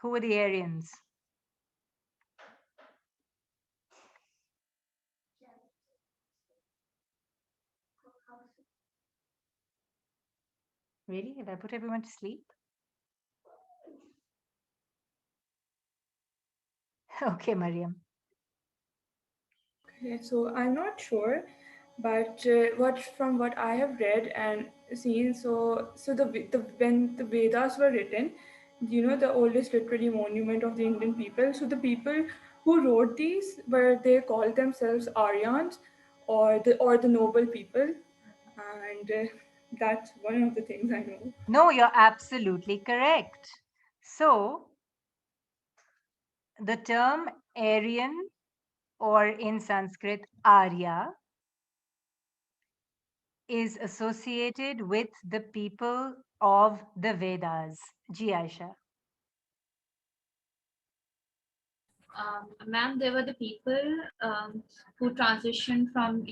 Who were the Aryans? Really? Have I put everyone to sleep? Okay, Mariam. Okay, so I'm not sure, but what I have read and seen, so the when the Vedas were written, the oldest literary monument of the Indian people. So the people who wrote these they called themselves Aryans, or the noble people, and that's one of the things I know. No, you're absolutely correct. So, the term Aryan, or in Sanskrit, Arya, is associated with the people of the Vedas. Ji Aisha. Ma'am, they were the people who transitioned from,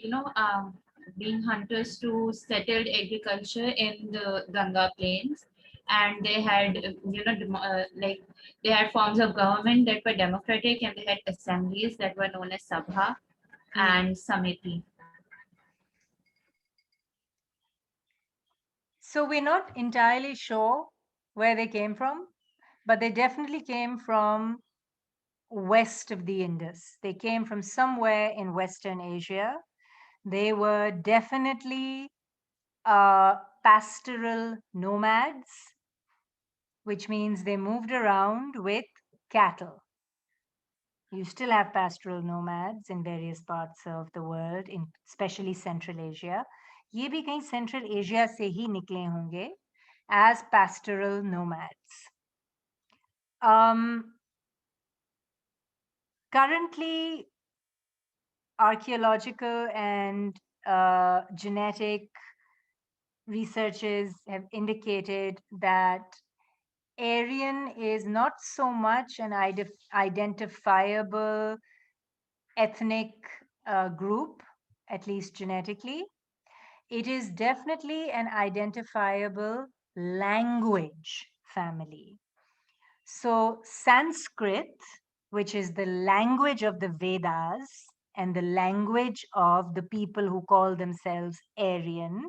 being hunters to settled agriculture in the Ganga plains. And they had, like they had forms of government that were democratic, and they had assemblies that were known as Sabha and Samiti. So we're not entirely sure where they came from, but they definitely came from west of the Indus. They came from somewhere in Western Asia. They were definitely pastoral nomads, which means they moved around with cattle. You still have pastoral nomads in various parts of the world, in especially Central Asia. ये भी कहीं Central Asia से ही निकले होंगे as pastoral nomads. Currently, archaeological and genetic researches have indicated that Aryan is not so much an identifiable ethnic group, at least genetically. It is definitely an identifiable language family. So, Sanskrit, which is the language of the Vedas and the language of the people who call themselves Aryan,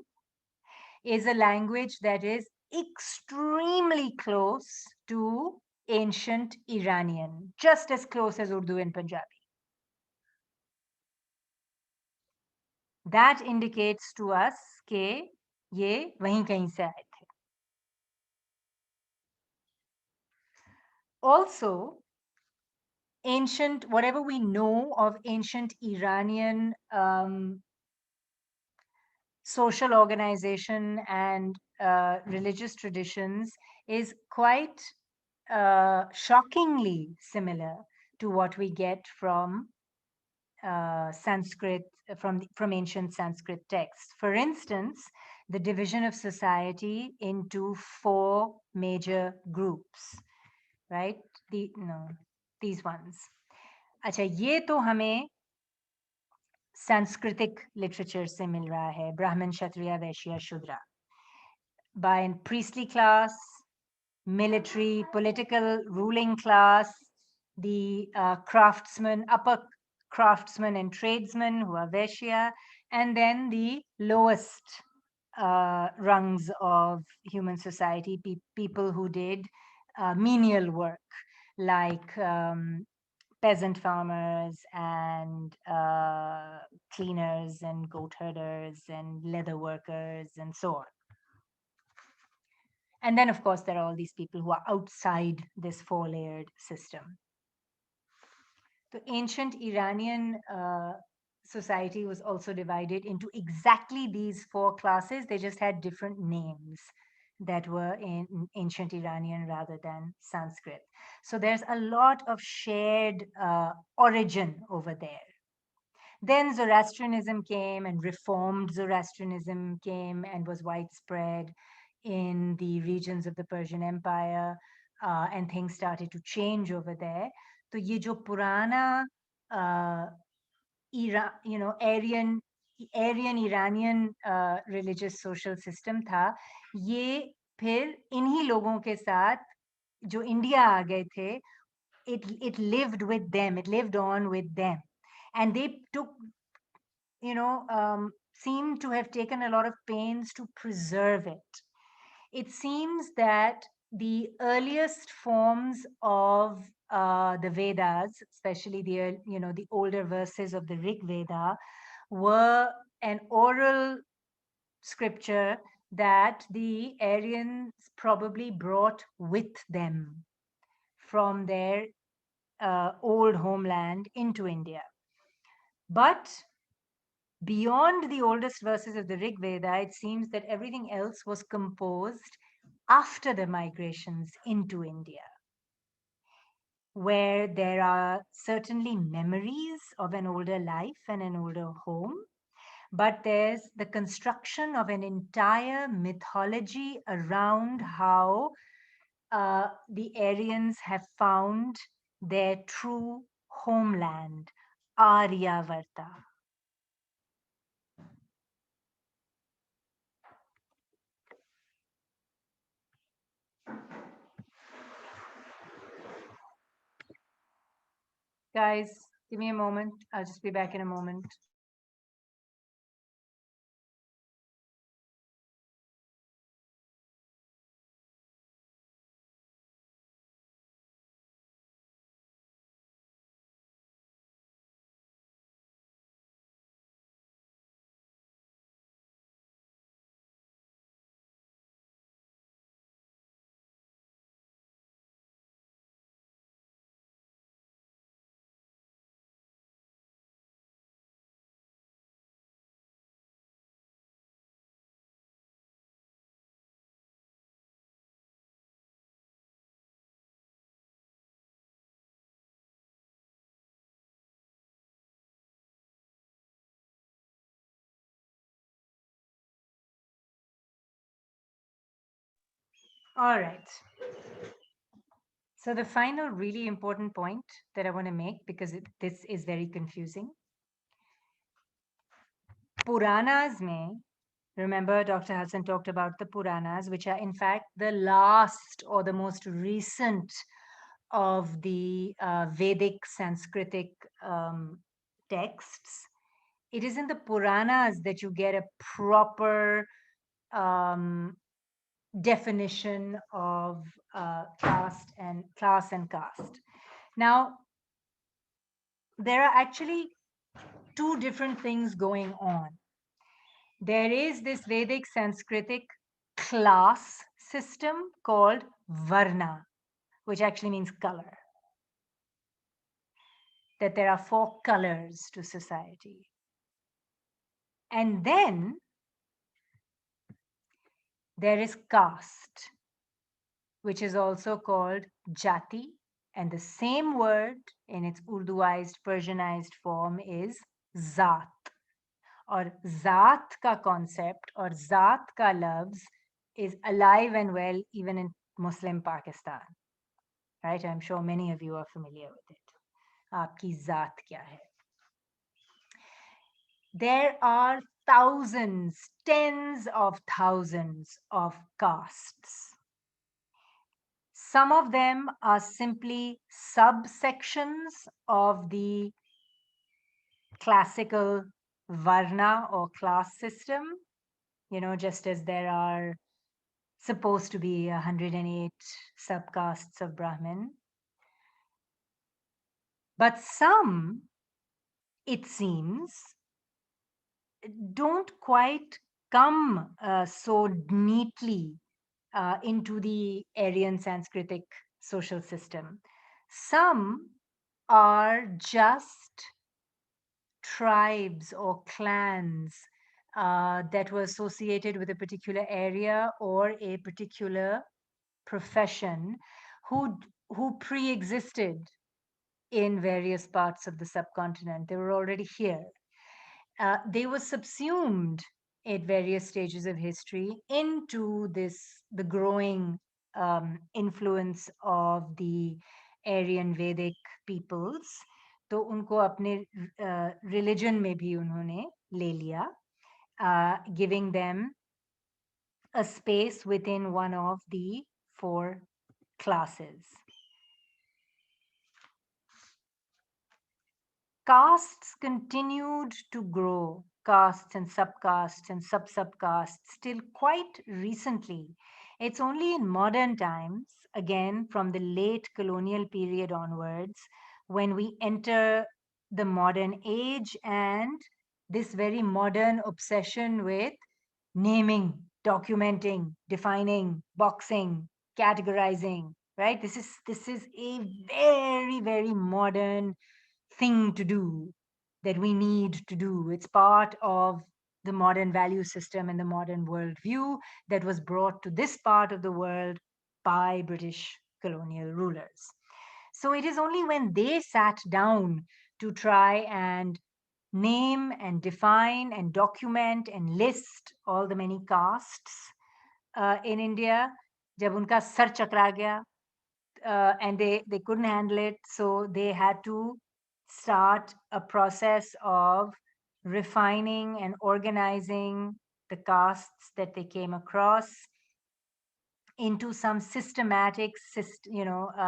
is a language that is extremely close to ancient Iranian, just as close as Urdu and Punjabi. That indicates to us कि ये वहीं कहीं से आए थे. Also, ancient, whatever we know of ancient Iranian social organization and religious traditions is quite shockingly similar to what we get from Sanskrit, from ancient Sanskrit texts. For instance, the division of society into 4 major groups, right? These ones. अच्छा, ये तो हमें सांस्कृतिक literature से मिल रहा है, ब्राह्मण, क्षत्रिय, वैश्य, शूद्र. By priestly class, military, political ruling class, the craftsmen, upper craftsmen and tradesmen who are Vaishya, and then the lowest rungs of human society, people who did menial work, like peasant farmers and cleaners and goat herders and leather workers and so on. And then, of course, there are all these people who are outside this four-layered system. The ancient Iranian society was also divided into exactly these four classes. They just had different names that were in ancient Iranian rather than Sanskrit. So there's a lot of shared origin over there. Then Zoroastrianism came, and reformed Zoroastrianism came and was widespread in the regions of the Persian Empire, and things started to change over there. So ये जो पुराना Aryan Iranian religious social system था, ये फिर इन्हीं लोगों के साथ जो इंडिया आ गए थे, it lived with them, it lived on with them, and they took, seem to have taken a lot of pains to preserve it. It seems that the earliest forms of the Vedas, especially the older verses of the Rig Veda, were an oral scripture that the Aryans probably brought with them from their old homeland into India. But beyond the oldest verses of the Rig Veda, it seems that everything else was composed after the migrations into India, where there are certainly memories of an older life and an older home, but there's the construction of an entire mythology around how the Aryans have found their true homeland, Aryavarta. Guys, give me a moment. I'll just be back in a moment. All right. So the final really important point that I want to make, because this is very confusing. Puranas mein, remember Dr. Hassan talked about the Puranas, which are in fact the last or the most recent of the Vedic Sanskritic texts. It is in the Puranas that you get a proper definition of class and caste. Now, there are actually two different things going on. There is this Vedic Sanskritic class system called Varna, which actually means color. That there are four colors to society. And then there is caste, which is also called jati, and the same word in its Urduized, Persianized form is zat. और जात का concept or जात का लफ्ज is alive and well even in Muslim Pakistan. Right? I'm sure many of you are familiar with it. आपकी जात क्या है? There are thousands, tens of thousands of castes. Some of them are simply subsections of the classical Varna or class system, just as there are supposed to be 108 subcastes of Brahmin. But some, it seems, don't quite come so neatly into the Aryan Sanskritic social system. Some are just tribes or clans that were associated with a particular area or a particular profession who pre-existed in various parts of the subcontinent. They were already here. They were subsumed at various stages of history into the growing influence of the Aryan Vedic peoples. तो उनको अपने religion में भी उन्होंने ले लिया, giving them a space within one of the four classes. Castes continued to grow, castes and sub-subcastes, till quite recently. It's only in modern times, again from the late colonial period onwards, when we enter the modern age and this very modern obsession with naming, documenting, defining, boxing, categorizing, right? This is a very, very modern thing to do, that we need to do. It's part of the modern value system and the modern worldview that was brought to this part of the world by British colonial rulers. So it is only when they sat down to try and name and define and document and list all the many castes in India, जब उनका sir चकरा गया, and they couldn't handle it, so they had to start a process of refining and organizing the castes that they came across into some systematic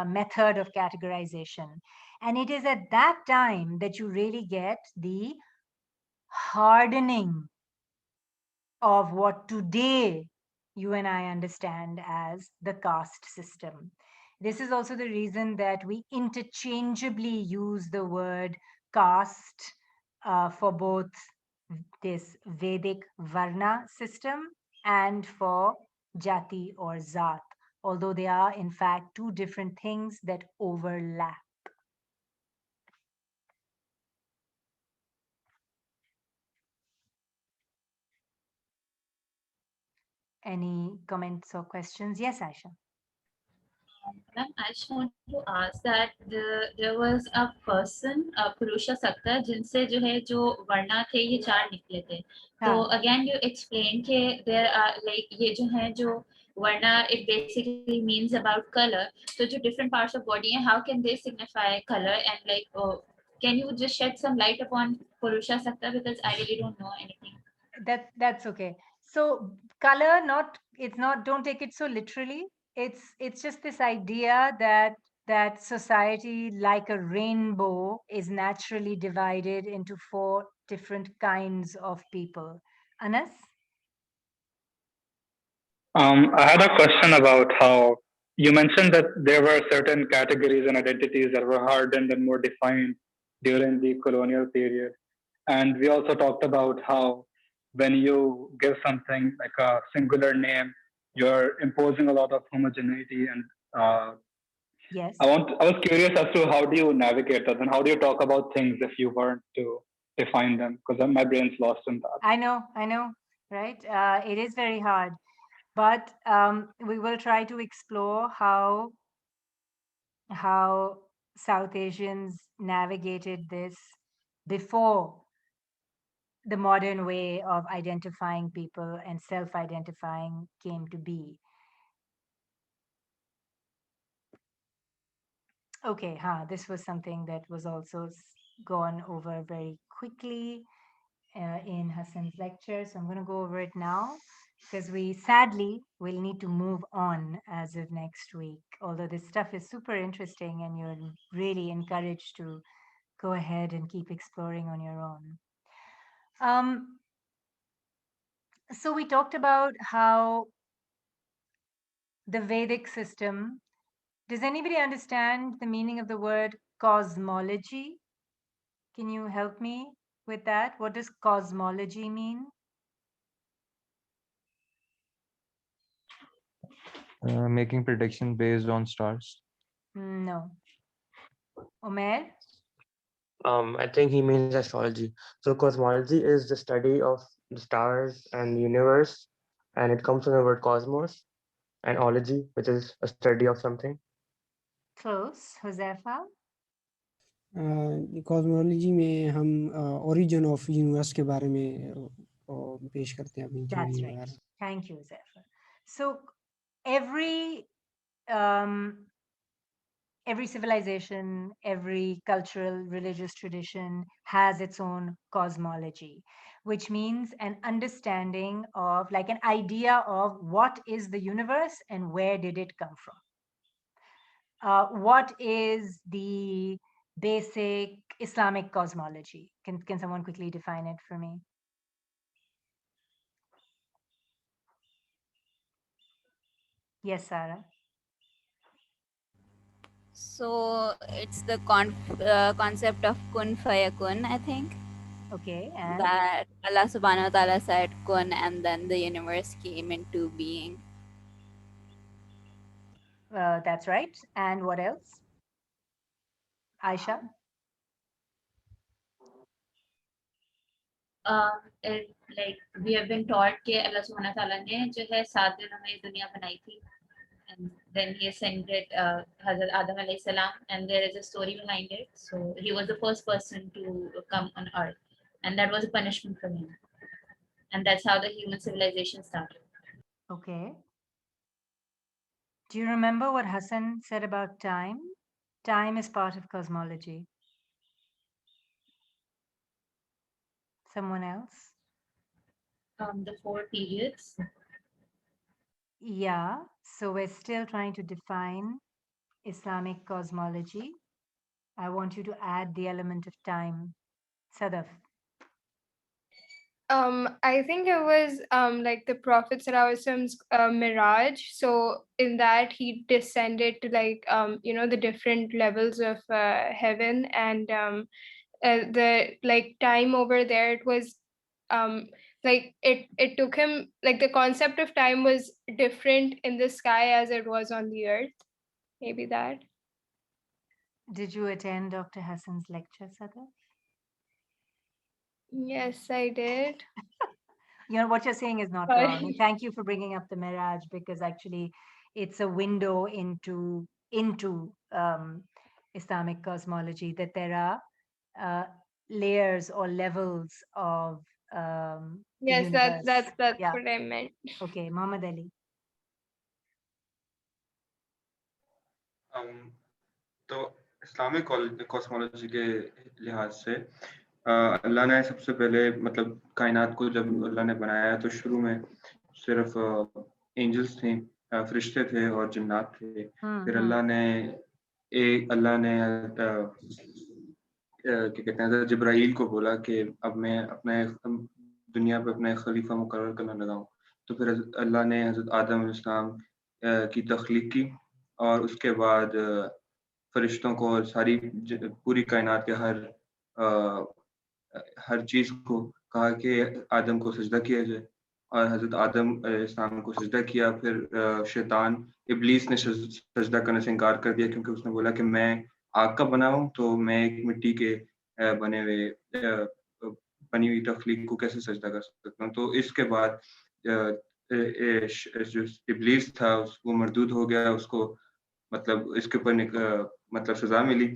method of categorization. And it is at that time that you really get the hardening of what today you and I understand as the caste system. This is also the reason that we interchangeably use the word caste for both this Vedic Varna system and for Jati or Zat, although they are in fact two different things that overlap. Any comments or questions? Yes, Aisha. Ma'am, I just want to ask that there was a person, Purusha Sakta, जिनसे जो वर्णा थे ये चार निकले थे. तो हाँ. again you explain कि there are like ये जो वर्णा, it basically means about color. So जो different parts of body हैं, how can they signify color, and like can you just shed some light upon Purusha Sakta, because I really don't know anything. That's okay. So color, don't take it so literally. It's just this idea that society, like a rainbow, is naturally divided into four different kinds of people. Anas? I had a question about how you mentioned that there were certain categories and identities that were hardened and more defined during the colonial period. And we also talked about how when you give something like a singular name, you're imposing a lot of homogeneity. And yes, I was curious as to how do you navigate that and how do you talk about things if you weren't to define them? Because my brain's lost in that. I know, right? It is very hard, but we will try to explore how South Asians navigated this before the modern way of identifying people and self-identifying came to be. Okay, this was something that was also gone over very quickly in Hassan's lecture. So I'm going to go over it now because we sadly will need to move on as of next week. Although this stuff is super interesting and you're really encouraged to go ahead and keep exploring on your own. So we talked about how the Vedic system. Does anybody understand the meaning of the word cosmology? Can you help me with that? What does cosmology mean? Making prediction based on stars. No. Omer? I think he means astrology. So cosmology is the study of the stars and the universe, and it comes from the word cosmos, and ology, which is a study of something. Close. Josefa? Cosmology में हम origin of universe के बारे में पेश करते हैं अपनी That's theory right. वगैरह. Thank you, Josefa. So um, every civilization, every cultural, religious tradition has its own cosmology, which means an understanding of, like, an idea of what is the universe and where did it come from. What is the basic Islamic cosmology? Can someone quickly define it for me? Yes, Sarah. So it's the concept of kun fayakun, I think. Okay, and that Allah subhanahu wa ta'ala said kun and then the universe came into being. That's right. And what else? Aisha? It, like we have been taught कि अल्लाह सुब्हानहू तआला ने जो है 7 दिनों में ये दुनिया बनाई थी, and then he ascended Hazrat Adam alayhi salam, and there is a story behind it. So he was the first person to come on earth, and that was a punishment for him, and that's how the human civilization started. Okay. Do you remember what Hassan said about time? Time is part of cosmology. Someone else? The 4 periods. Yeah. So we're still trying to define Islamic cosmology. I want you to add the element of time. Sadaf. I think it was like the Prophet Sallallahu Miraj. So in that he descended to like the different levels of heaven, and the like time over there, it was like it took him, like the concept of time was different in the sky as it was on the earth. Maybe that. Did you attend Dr. Hassan's lecture, Sadaf? Yes, I did. You know, what you're saying is not Sorry. wrong. And thank you for bringing up the Miraj, because actually it's a window into Islamic cosmology, that there are layers or levels of the Yes, universe. that's Yeah. what I meant. Okay, Muhammad Ali. तो Islamic cosmology के लिहाज से अल्लाह ने सबसे पहले मतलब कायनात को जब अल्लाह ने बनाया तो शुरू में सिर्फ एंजल्स थे, फरिश्ते थे और जिन्नात थे. फिर अल्लाह ने क्या कहते हैं जिब्राइल को बोला कि अब मैं अपने दुनिया पे अपने खलीफा मुकर्रर करने लगा हूँ. तो फिर अल्लाह ने हज़रत आदम अलैहिस्सलाम की तख्लीक की, और उसके बाद फरिश्तों को और सारी पूरी कायनात के हर चीज को कहा कि आदम को सजदा किया जाए, और हजरत आदम इस्लाम को सजदा किया. फिर शैतान इब्लीस ने सजदा करने से इनकार कर दिया, क्योंकि उसने बोला कि मैं आग का बना हूँ, तो मैं एक मिट्टी के बनी हुई तख्लीक को कैसे सजदा कर सकता हूँ. तो इसके बाद जो इब्लीस था वो मरदूद हो गया, उसको मतलब इसके ऊपर मतलब सजा मिली.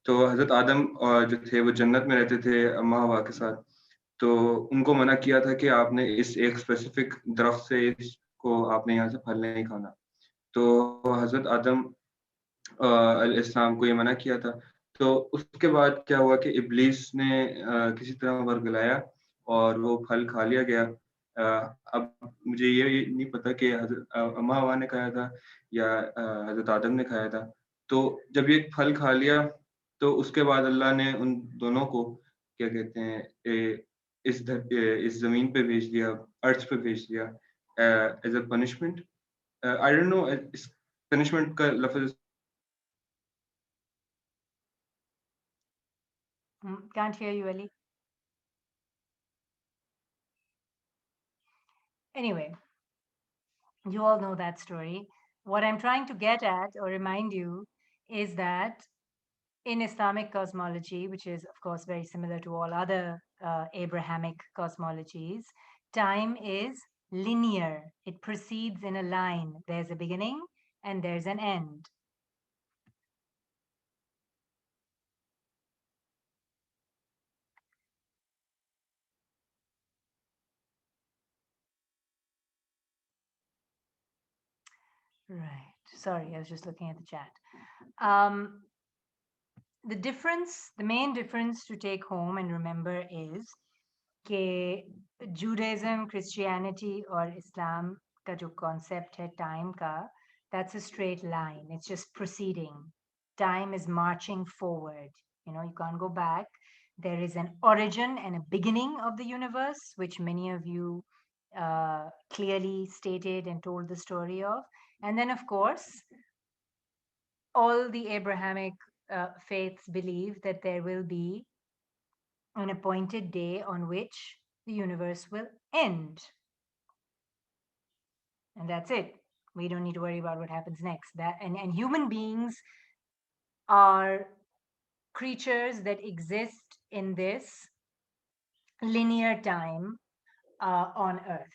तो हजरत आदम जो थे वो जन्नत में रहते थे अम्मा हवा के साथ. तो उनको मना किया था कि आपने इस एक स्पेसिफिक दरख्त से इसको आपने यहाँ से फल नहीं खाना. तो हजरत आदम इस्लाम को ये मना किया था. तो उसके बाद क्या हुआ कि इब्लीस ने किसी तरह वर्गलाया और वो फल खा लिया गया. अब मुझे ये नहीं पता कि अम्मा हवा ने खाया था या हजरत आदम ने खाया था. तो जब ये फल खा लिया तो उसके बाद अल्लाह ने उन दोनों को क्या कहते हैं इस जमीन पे भेज दिया, अर्थ पे भेज दिया as a punishment. I don't know इस punishment का लफ्ज Can't hear you, Ali. Anyway, you all know that story. What I'm trying to get at or remind you is that in Islamic cosmology, which is, of course, very similar to all other Abrahamic cosmologies, time is linear. It proceeds in a line. There's a beginning and there's an end. Right. Sorry, I was just looking at the chat. The main difference to take home and remember is कि Judaism, Christianity और Islam का जो concept है time का, that's a straight line. It's just proceeding. Time is marching forward. You know, you can't go back. There is an origin and a beginning of the universe, which many of you clearly stated and told the story of. And then, of course, all the Abrahamic faiths believe that there will be an appointed day on which the universe will end. And that's it. We don't need to worry about what happens next. And human beings are creatures that exist in this linear time on Earth.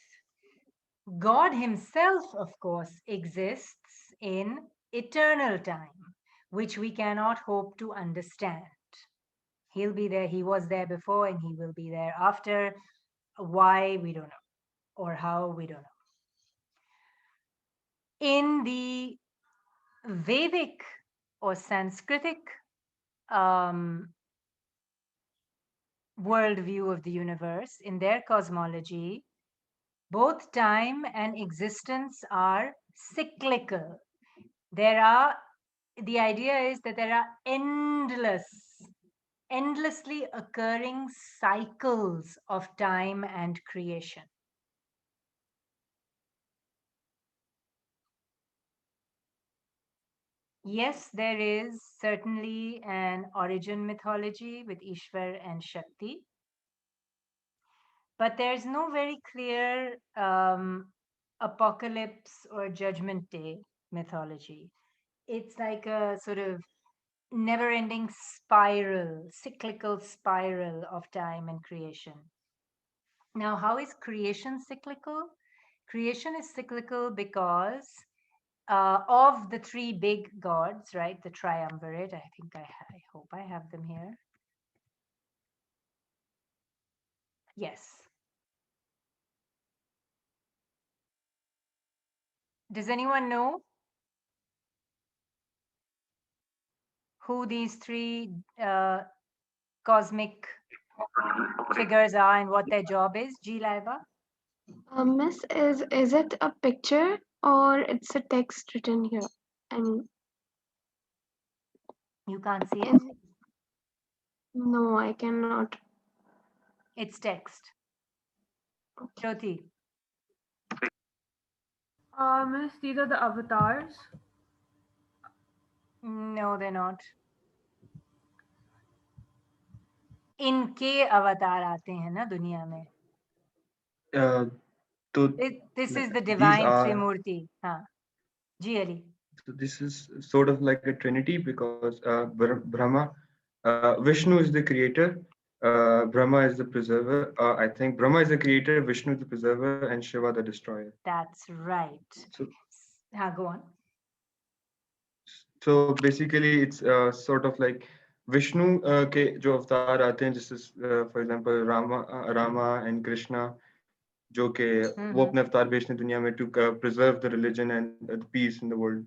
God himself, of course, exists in eternal time, which we cannot hope to understand. He'll be there. He was there before and he will be there after. Why, we don't know. Or how, we don't know. In the Vedic or Sanskritic worldview of the universe, in their cosmology, both time and existence are cyclical. The idea is that there are endlessly occurring cycles of time and creation. Yes, there is certainly an origin mythology with Ishvar and Shakti, but there's no very clear apocalypse or judgment day mythology. It's like a sort of never-ending spiral, cyclical spiral of time and creation. Now, how is creation cyclical? Creation is cyclical because of the three big gods, right? The triumvirate. I think I hope I have them here. Yes. Does anyone know who these three cosmic figures are and what their job is? G. Laiba? Miss, is it a picture or it's a text written here? And you can't see it? No, I cannot. It's text. Jyoti. Miss, these are the avatars. No, they're not. इनके अवतार आते हैं ना दुनिया में. तो This is the these divine are Trimurti. हाँ. जी Ali. so this is sort of like a trinity because Brahma, Vishnu is the creator, Brahma is the preserver. I think Brahma is the creator, Vishnu is the preserver, and Shiva the destroyer. That's right. So, go on. So basically, it's sort of like Vishnu के जो अवतार आते हैं, जैसे for example Rama and Krishna, जो कि वो अपने अवतार भेजते हैं दुनिया में to preserve the religion and the peace in the world.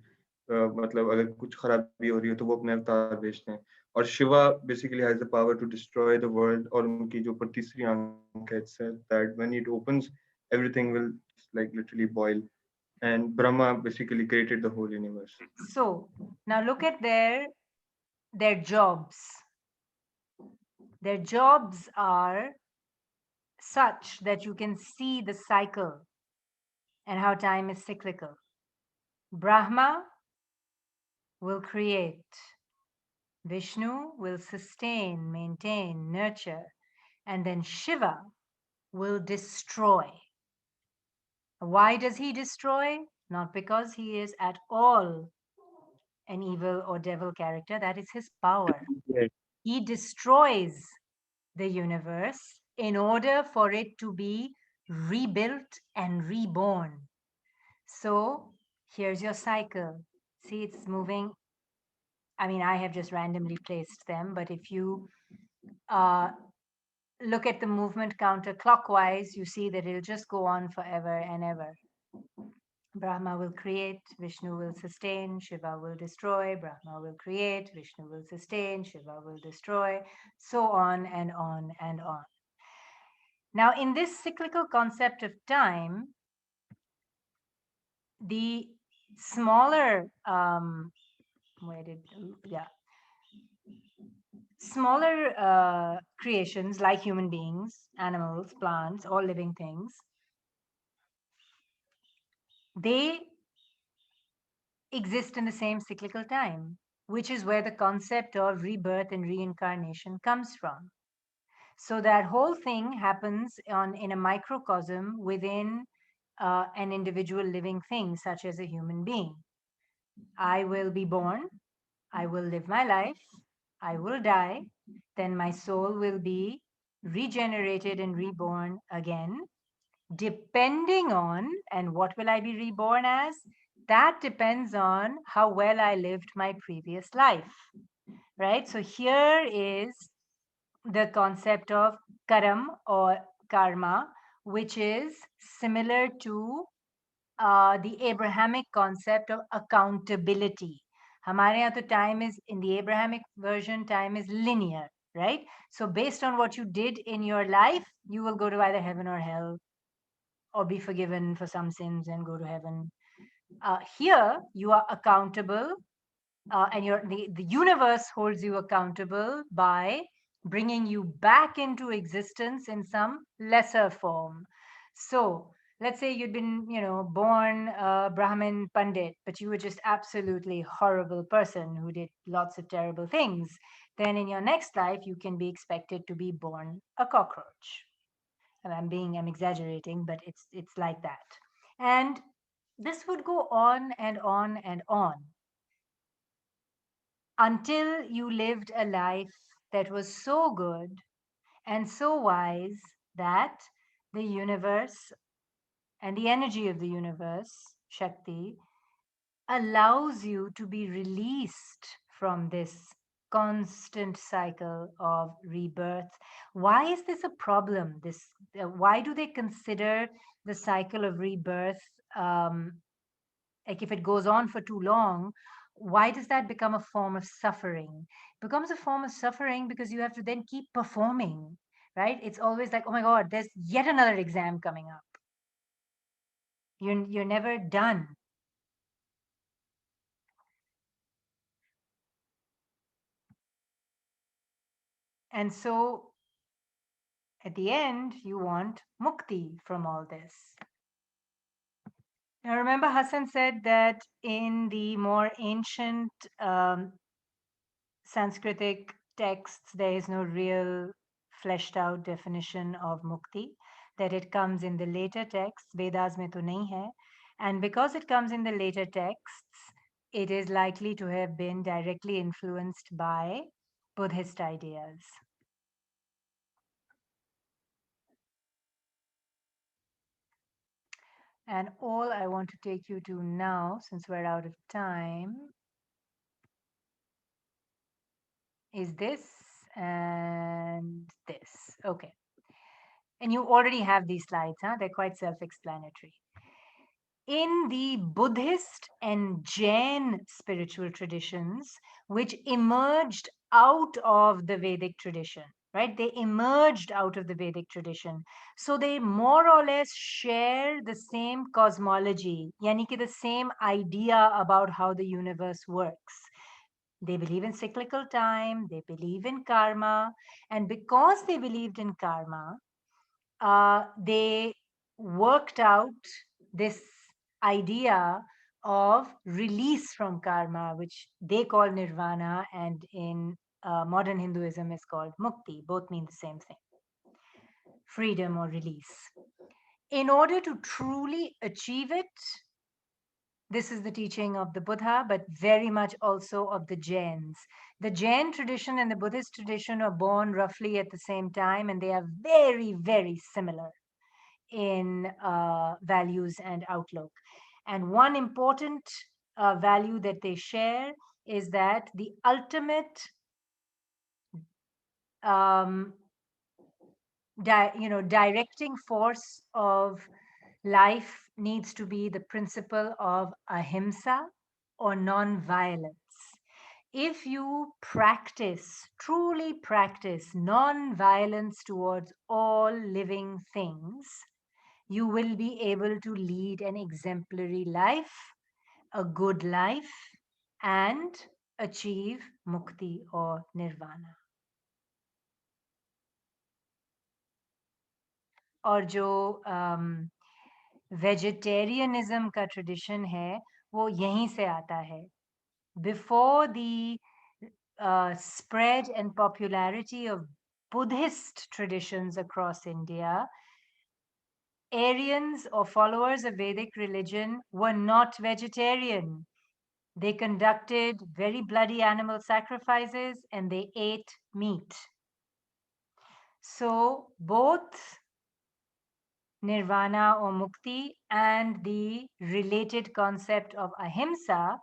मतलब अगर कुछ खराबी हो रही है तो वो अपने अवतार भेजते हैं. और Shiva basically has the power to destroy the world. और उनकी जो तीसरी आंख है itself, that when it opens, everything will like literally boil. And Brahma basically created the whole universe. So now look at their jobs. Their jobs are such that you can see the cycle and how time is cyclical. Brahma will create, Vishnu will sustain, maintain, nurture, and then Shiva will destroy. Why does he destroy? Not because he is at all an evil or devil character, that is his power. Yes. He destroys the universe in order for it to be rebuilt and reborn. So here's your cycle. See, it's moving. I mean, I have just randomly placed them, but if you look at the movement counterclockwise, you see that it'll just go on forever and ever. Brahma will create, Vishnu will sustain, Shiva will destroy, Brahma will create, Vishnu will sustain, Shiva will destroy, so on and on and on. Now, in this cyclical concept of time, the smaller, smaller creations like human beings, animals, plants, all living things, they exist in the same cyclical time, which is where the concept of rebirth and reincarnation comes from. So that whole thing happens in a microcosm within an individual living thing, such as a human being. I will be born, I will live my life, I will die, then my soul will be regenerated and reborn again, depending on, and what will I be reborn as? That depends on how well I lived my previous life, right? So here is the concept of karam or karma, which is similar to the Abrahamic concept of accountability. हमारे यहाँ तो time is, in the Abrahamic version, time is linear, right? So based on what you did in your life, you will go to either heaven or hell, or be forgiven for some sins and go to heaven. Here, you are accountable, and the universe holds you accountable by bringing you back into existence in some lesser form. So let's say you'd been, born a Brahmin Pandit, but you were just absolutely horrible person who did lots of terrible things. Then in your next life, you can be expected to be born a cockroach. And I'm exaggerating, but it's like that. And this would go on and on and on until you lived a life that was so good and so wise that the universe and the energy of the universe, Shakti, allows you to be released from this constant cycle of rebirth. Why is this a problem? Why do they consider the cycle of rebirth, like if it goes on for too long, why does that become a form of suffering? It becomes a form of suffering because you have to then keep performing, right? It's always like, oh my God, there's yet another exam coming up. You're never done. And so at the end, you want mukti from all this. Now, remember, Hassan said that in the more ancient Sanskritic texts, there is no real fleshed out definition of mukti, that it comes in the later texts. Vedas mein to nahi hai. And because it comes in the later texts, it is likely to have been directly influenced by Buddhist ideas. And all I want to take you to now, since we're out of time, is this and this. Okay. And you already have these slides, huh? They're quite self-explanatory. In the Buddhist and Jain spiritual traditions, which emerged out of the Vedic tradition, right? They emerged out of the Vedic tradition. So they more or less share the same cosmology, yani ki the same idea about how the universe works. They believe in cyclical time, they believe in karma, and because they believed in karma, they worked out this idea of release from karma, which they call nirvana, and in modern Hinduism is called mukti. Both mean the same thing, freedom or release. In order to truly achieve it, this is the teaching of the Buddha, but very much also of the Jains. The Jain tradition and the Buddhist tradition are born roughly at the same time, and they are very, very similar in values and outlook. And one important value that they share is that the ultimate directing force of life needs to be the principle of ahimsa or non-violence. If you truly practice non-violence towards all living things, you will be able to lead an exemplary life, a good life, and achieve mukti or nirvana. और जो vegetarianism का tradition है वो यहीं से आता है. Before the spread and popularity of Buddhist traditions across India, Aryans or followers of Vedic religion were not vegetarian. They conducted very bloody animal sacrifices and they ate meat. So both nirvana or mukti and the related concept of ahimsa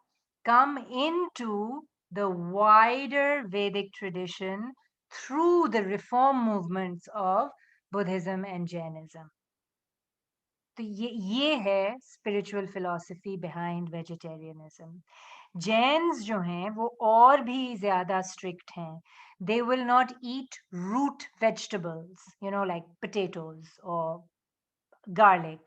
come into the wider Vedic tradition through the reform movements of Buddhism and Jainism. तो ये है spiritual philosophy behind vegetarianism. Jains जो हैं वो और भी ज़्यादा strict हैं. They will not eat root vegetables, like potatoes or garlic,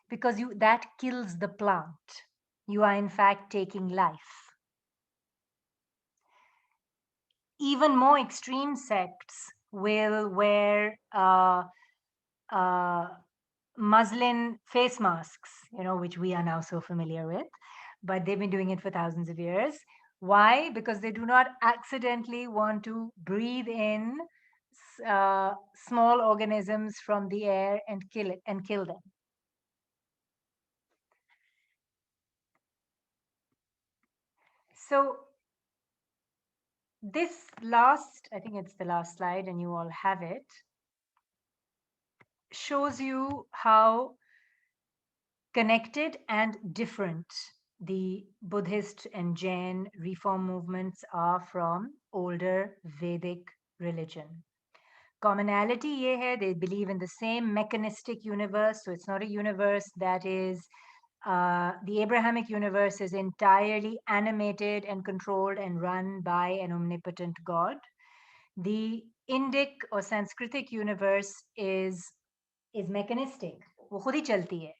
because that kills the plant. You are in fact taking life. Even more extreme sects will wear muslin face masks, which we are now so familiar with, but they've been doing it for thousands of years. Why? Because they do not accidentally want to breathe in small organisms from the air and kill them. So this last, I think it's the last slide and you all have it, shows you how connected and different the Buddhist and Jain reform movements are from older Vedic religion. Commonality ye hai, they believe in the same mechanistic universe, so it's not a universe that is the Abrahamic universe is entirely animated and controlled and run by an omnipotent God. The Indic or Sanskritic universe is mechanistic, वो खुद ही चलती है,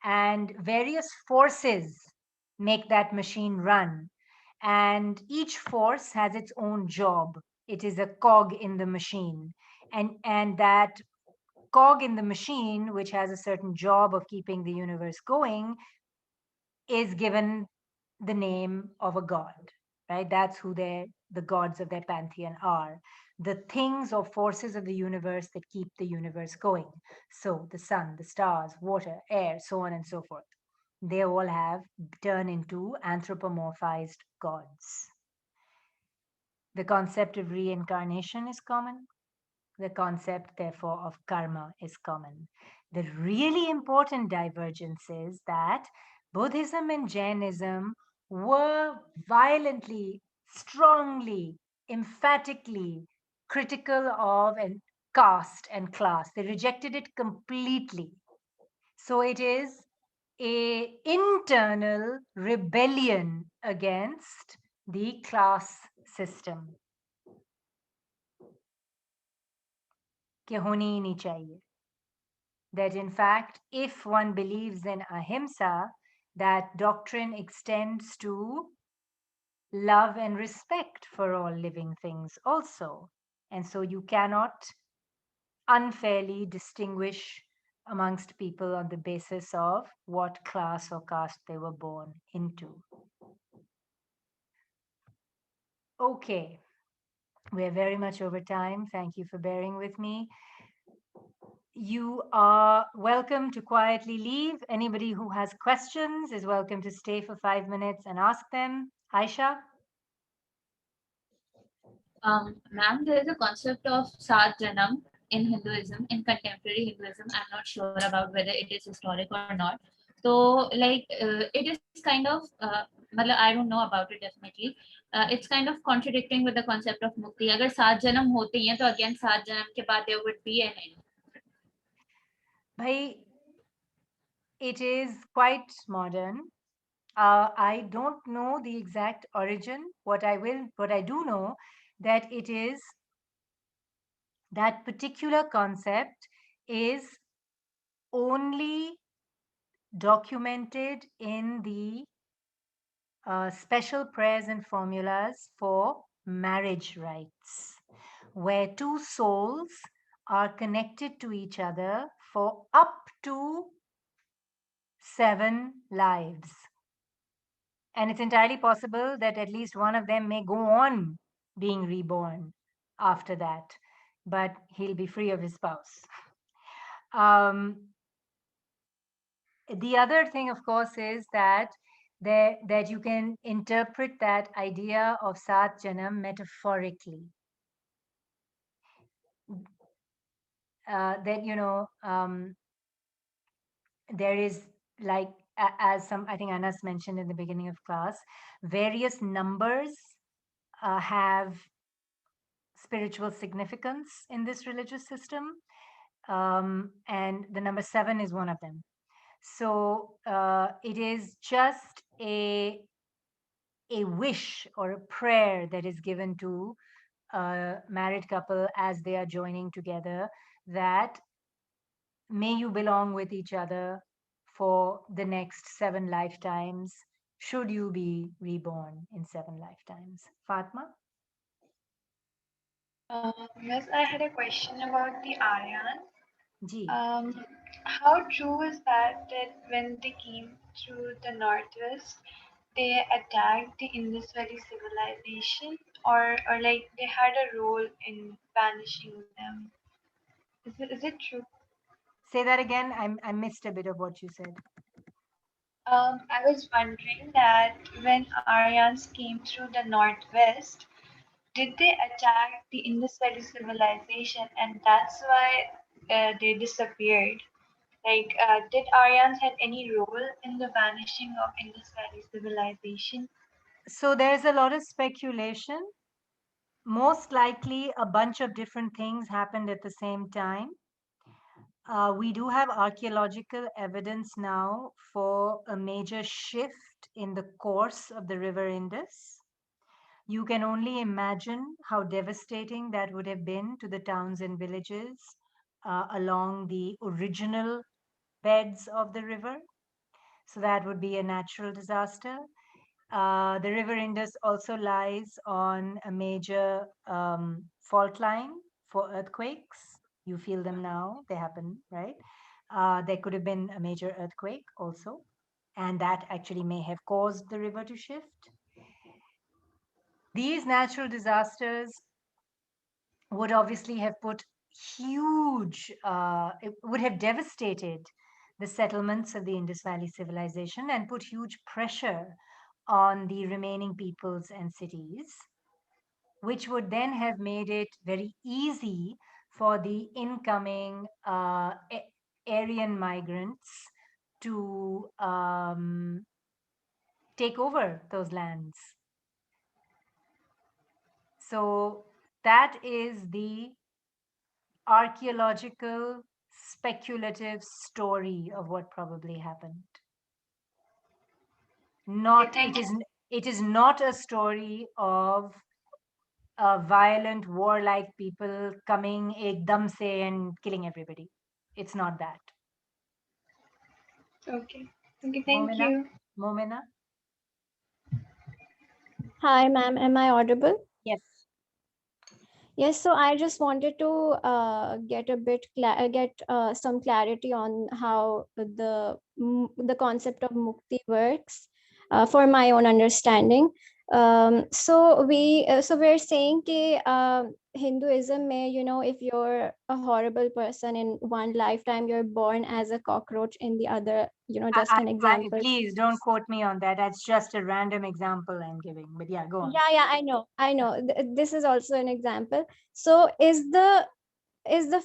and various forces make that machine run, and each force has its own job. It is a cog in the machine, and that cog in the machine, which has a certain job of keeping the universe going, is given the name of a god, right? That's who the gods of their pantheon are. The things or forces of the universe that keep the universe going. So the sun, the stars, water, air, so on and so forth. They all have turned into anthropomorphized gods. The concept of reincarnation is common. The concept, therefore, of karma is common. The really important divergence is that Buddhism and Jainism were violently, strongly, emphatically critical of and caste and class. They rejected it completely. So it is an internal rebellion against the class system. कि होनी ही नहीं चाहिए. That in fact, if one believes in ahimsa, that doctrine extends to love and respect for all living things also. And so you cannot unfairly distinguish amongst people on the basis of what class or caste they were born into. Okay, we're very much over time. Thank you for bearing with me. You are welcome to quietly leave. Anybody who has questions is welcome to stay for 5 minutes and ask them. Aisha? Ma'am, there is a concept of Sat Janam in Hinduism, in contemporary Hinduism. I'm not sure about whether it is historic or not. So, like, it is kind of, I don't know about it definitely. It's kind of contradicting with the concept of mukti. अगर 7 जन्म होते हैं, तो again 7 जन्म के बाद there would be an end. Bhai, it is quite modern. I don't know the exact origin. What I do know that it is that particular concept is only documented in the special prayers and formulas for marriage rites, where two souls are connected to each other for up to 7 lives. And it's entirely possible that at least one of them may go on being reborn after that, but he'll be free of his spouse. The other thing, of course, is that that you can interpret that idea of Sat Janam metaphorically. That, you know, there is like, as some, I think Anas mentioned in the beginning of class, various numbers have spiritual significance in this religious system. And the number 7 is one of them. So it is just a wish or a prayer that is given to a married couple as they are joining together, that may you belong with each other for the next 7 lifetimes, should you be reborn in 7 lifetimes. Fatma? Miss, I had a question about the Aryan. Ji. How true is that when they came through the northwest, they attacked the Indus Valley civilization, or like they had a role in banishing them? Is it true? Say that again. I missed a bit of what you said. I was wondering that when Aryans came through the northwest, did they attack the Indus Valley civilization, and that's why they disappeared? Like, did Aryans had any role in the vanishing of Indus Valley civilization? So there's a lot of speculation. Most likely, a bunch of different things happened at the same time. We do have archaeological evidence now for a major shift in the course of the river Indus. You can only imagine how devastating that would have been to the towns and villages along the original beds of the river. So that would be a natural disaster. The river Indus also lies on a major fault line for earthquakes. You feel them now, they happen, right? There could have been a major earthquake also, and that actually may have caused the river to shift. These natural disasters would obviously have put huge, it would have devastated the settlements of the Indus Valley civilization and put huge pressure on the remaining peoples and cities, which would then have made it very easy for the incoming Aryan migrants to take over those lands. So that is the archaeological speculative story of what probably happened. Not it is not a story of violent warlike people coming ekdam se and killing everybody. It's not that. Okay, thank you. Momena? Hi, ma'am. Am I audible? Yes. Yes, so I just wanted to get a bit some clarity on how the concept of mukti works for my own understanding. So we're saying that Hinduism may, if you're a horrible person in one lifetime, you're born as a cockroach in the other, just an example. Please don't quote me on that. That's just a random example I'm giving. But yeah, go on. Yeah, I know. This is also an example. So is the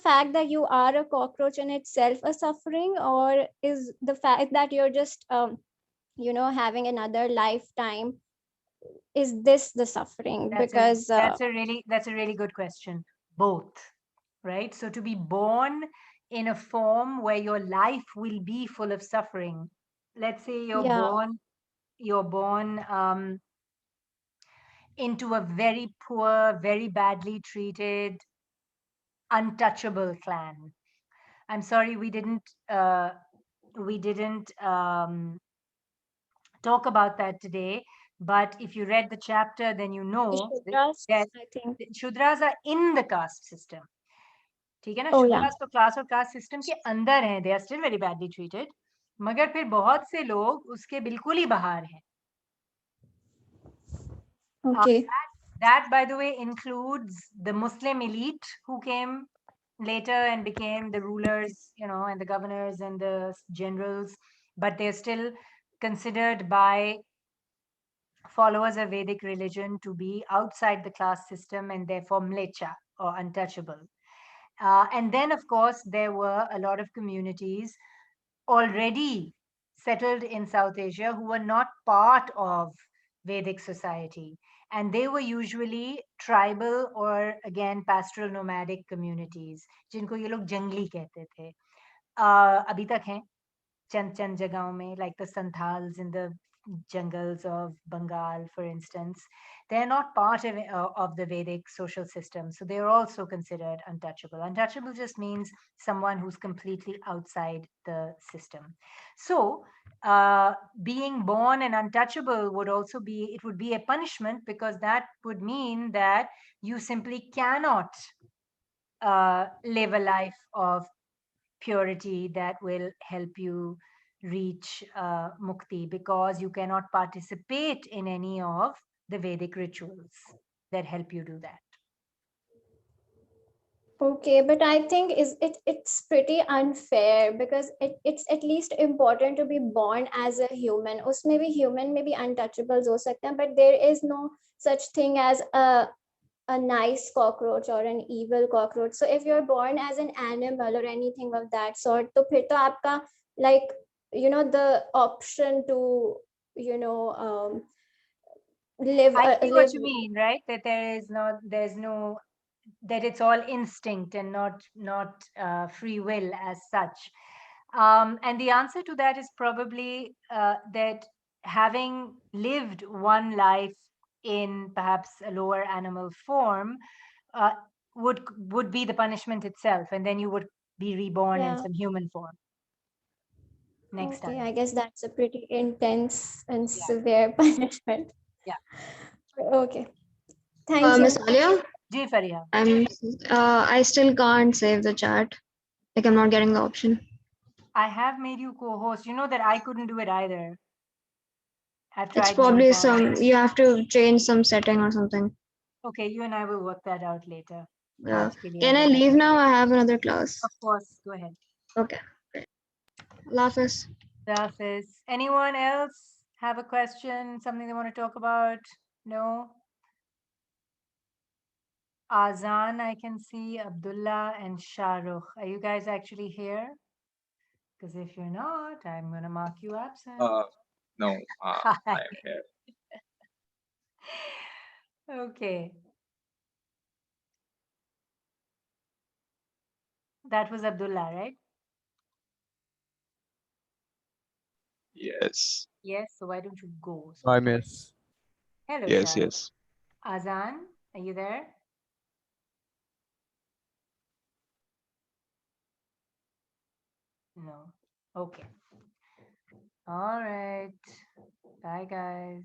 fact that you are a cockroach in itself a suffering, or is the fact that you're just having another lifetime, is this the suffering? Because that's a really good question. Both, right? So to be born in a form where your life will be full of suffering. Let's say you're born into a very poor, very badly treated, untouchable clan. I'm sorry, we didn't talk about that today. But if you read the chapter, then you know that I think Shudras are in the caste system. ठीक है ना? Oh, yeah. Shudras तो class और caste system के अंदर हैं. They are still very badly treated. मगर फिर बहुत से लोग उसके बिल्कुल ही बाहर हैं. Okay. That, by the way, includes the Muslim elite who came later and became the rulers, and the governors and the generals, but they're still considered by followers of Vedic religion to be outside the class system and therefore mlecha or untouchable. And then, of course, there were a lot of communities already settled in South Asia who were not part of Vedic society. And they were usually tribal or, again, pastoral nomadic communities, जिनको ये लोग जंगली कहते थे. अभी तक हैं चंद जगहों में, like the Santals in the jungles of Bengal, for instance. They're not part of the Vedic social system, so they're also considered untouchable. Untouchable just means someone who's completely outside the system. So being born and untouchable would be a punishment, because that would mean that you simply cannot live a life of purity that will help you reach mukti, because you cannot participate in any of the Vedic rituals that help you do that. Okay, but I think it's pretty unfair, because it's at least important to be born as a human. Usme bhi human may be untouchables ho sakte hain, but there is no such thing as a nice cockroach or an evil cockroach. So if you're born as an animal or anything of that sort, to phir to aapka, like, the option to live I see what live. you mean, right? That there's no that it's all instinct and not free will as such. And the answer to that is probably that having lived one life in perhaps a lower animal form uh, would be the punishment itself, and then you would be reborn in Yeah. some human form next Okay, time. I guess that's a pretty intense and severe punishment. Yeah. Okay. Thank you. Miss Alia, Ji Fariha. I still can't save the chat. Like I'm not getting the option. I have made you co-host. You know that I couldn't do it either. I've It's tried many probably times. you have to change some setting or something. Okay, you and I will work that out later. Yeah. आज के लिए Can I अलविदा. leave now? I have another class. Of course, go ahead. Okay. Great. Allah Hafiz. Hafiz. Anyone else have a question, something they want to talk about? No? Azan, I can see, Abdullah and Shahrukh. Are you guys actually here? Because if you're not, I'm going to mark you absent. No, Hi. I am here. Okay. That was Abdullah, right? Yes. Yes, so why don't you go? I miss. Hello, Yes, Shahrukh. yes. Azan, are you there? No. Okay. All right. Bye, guys.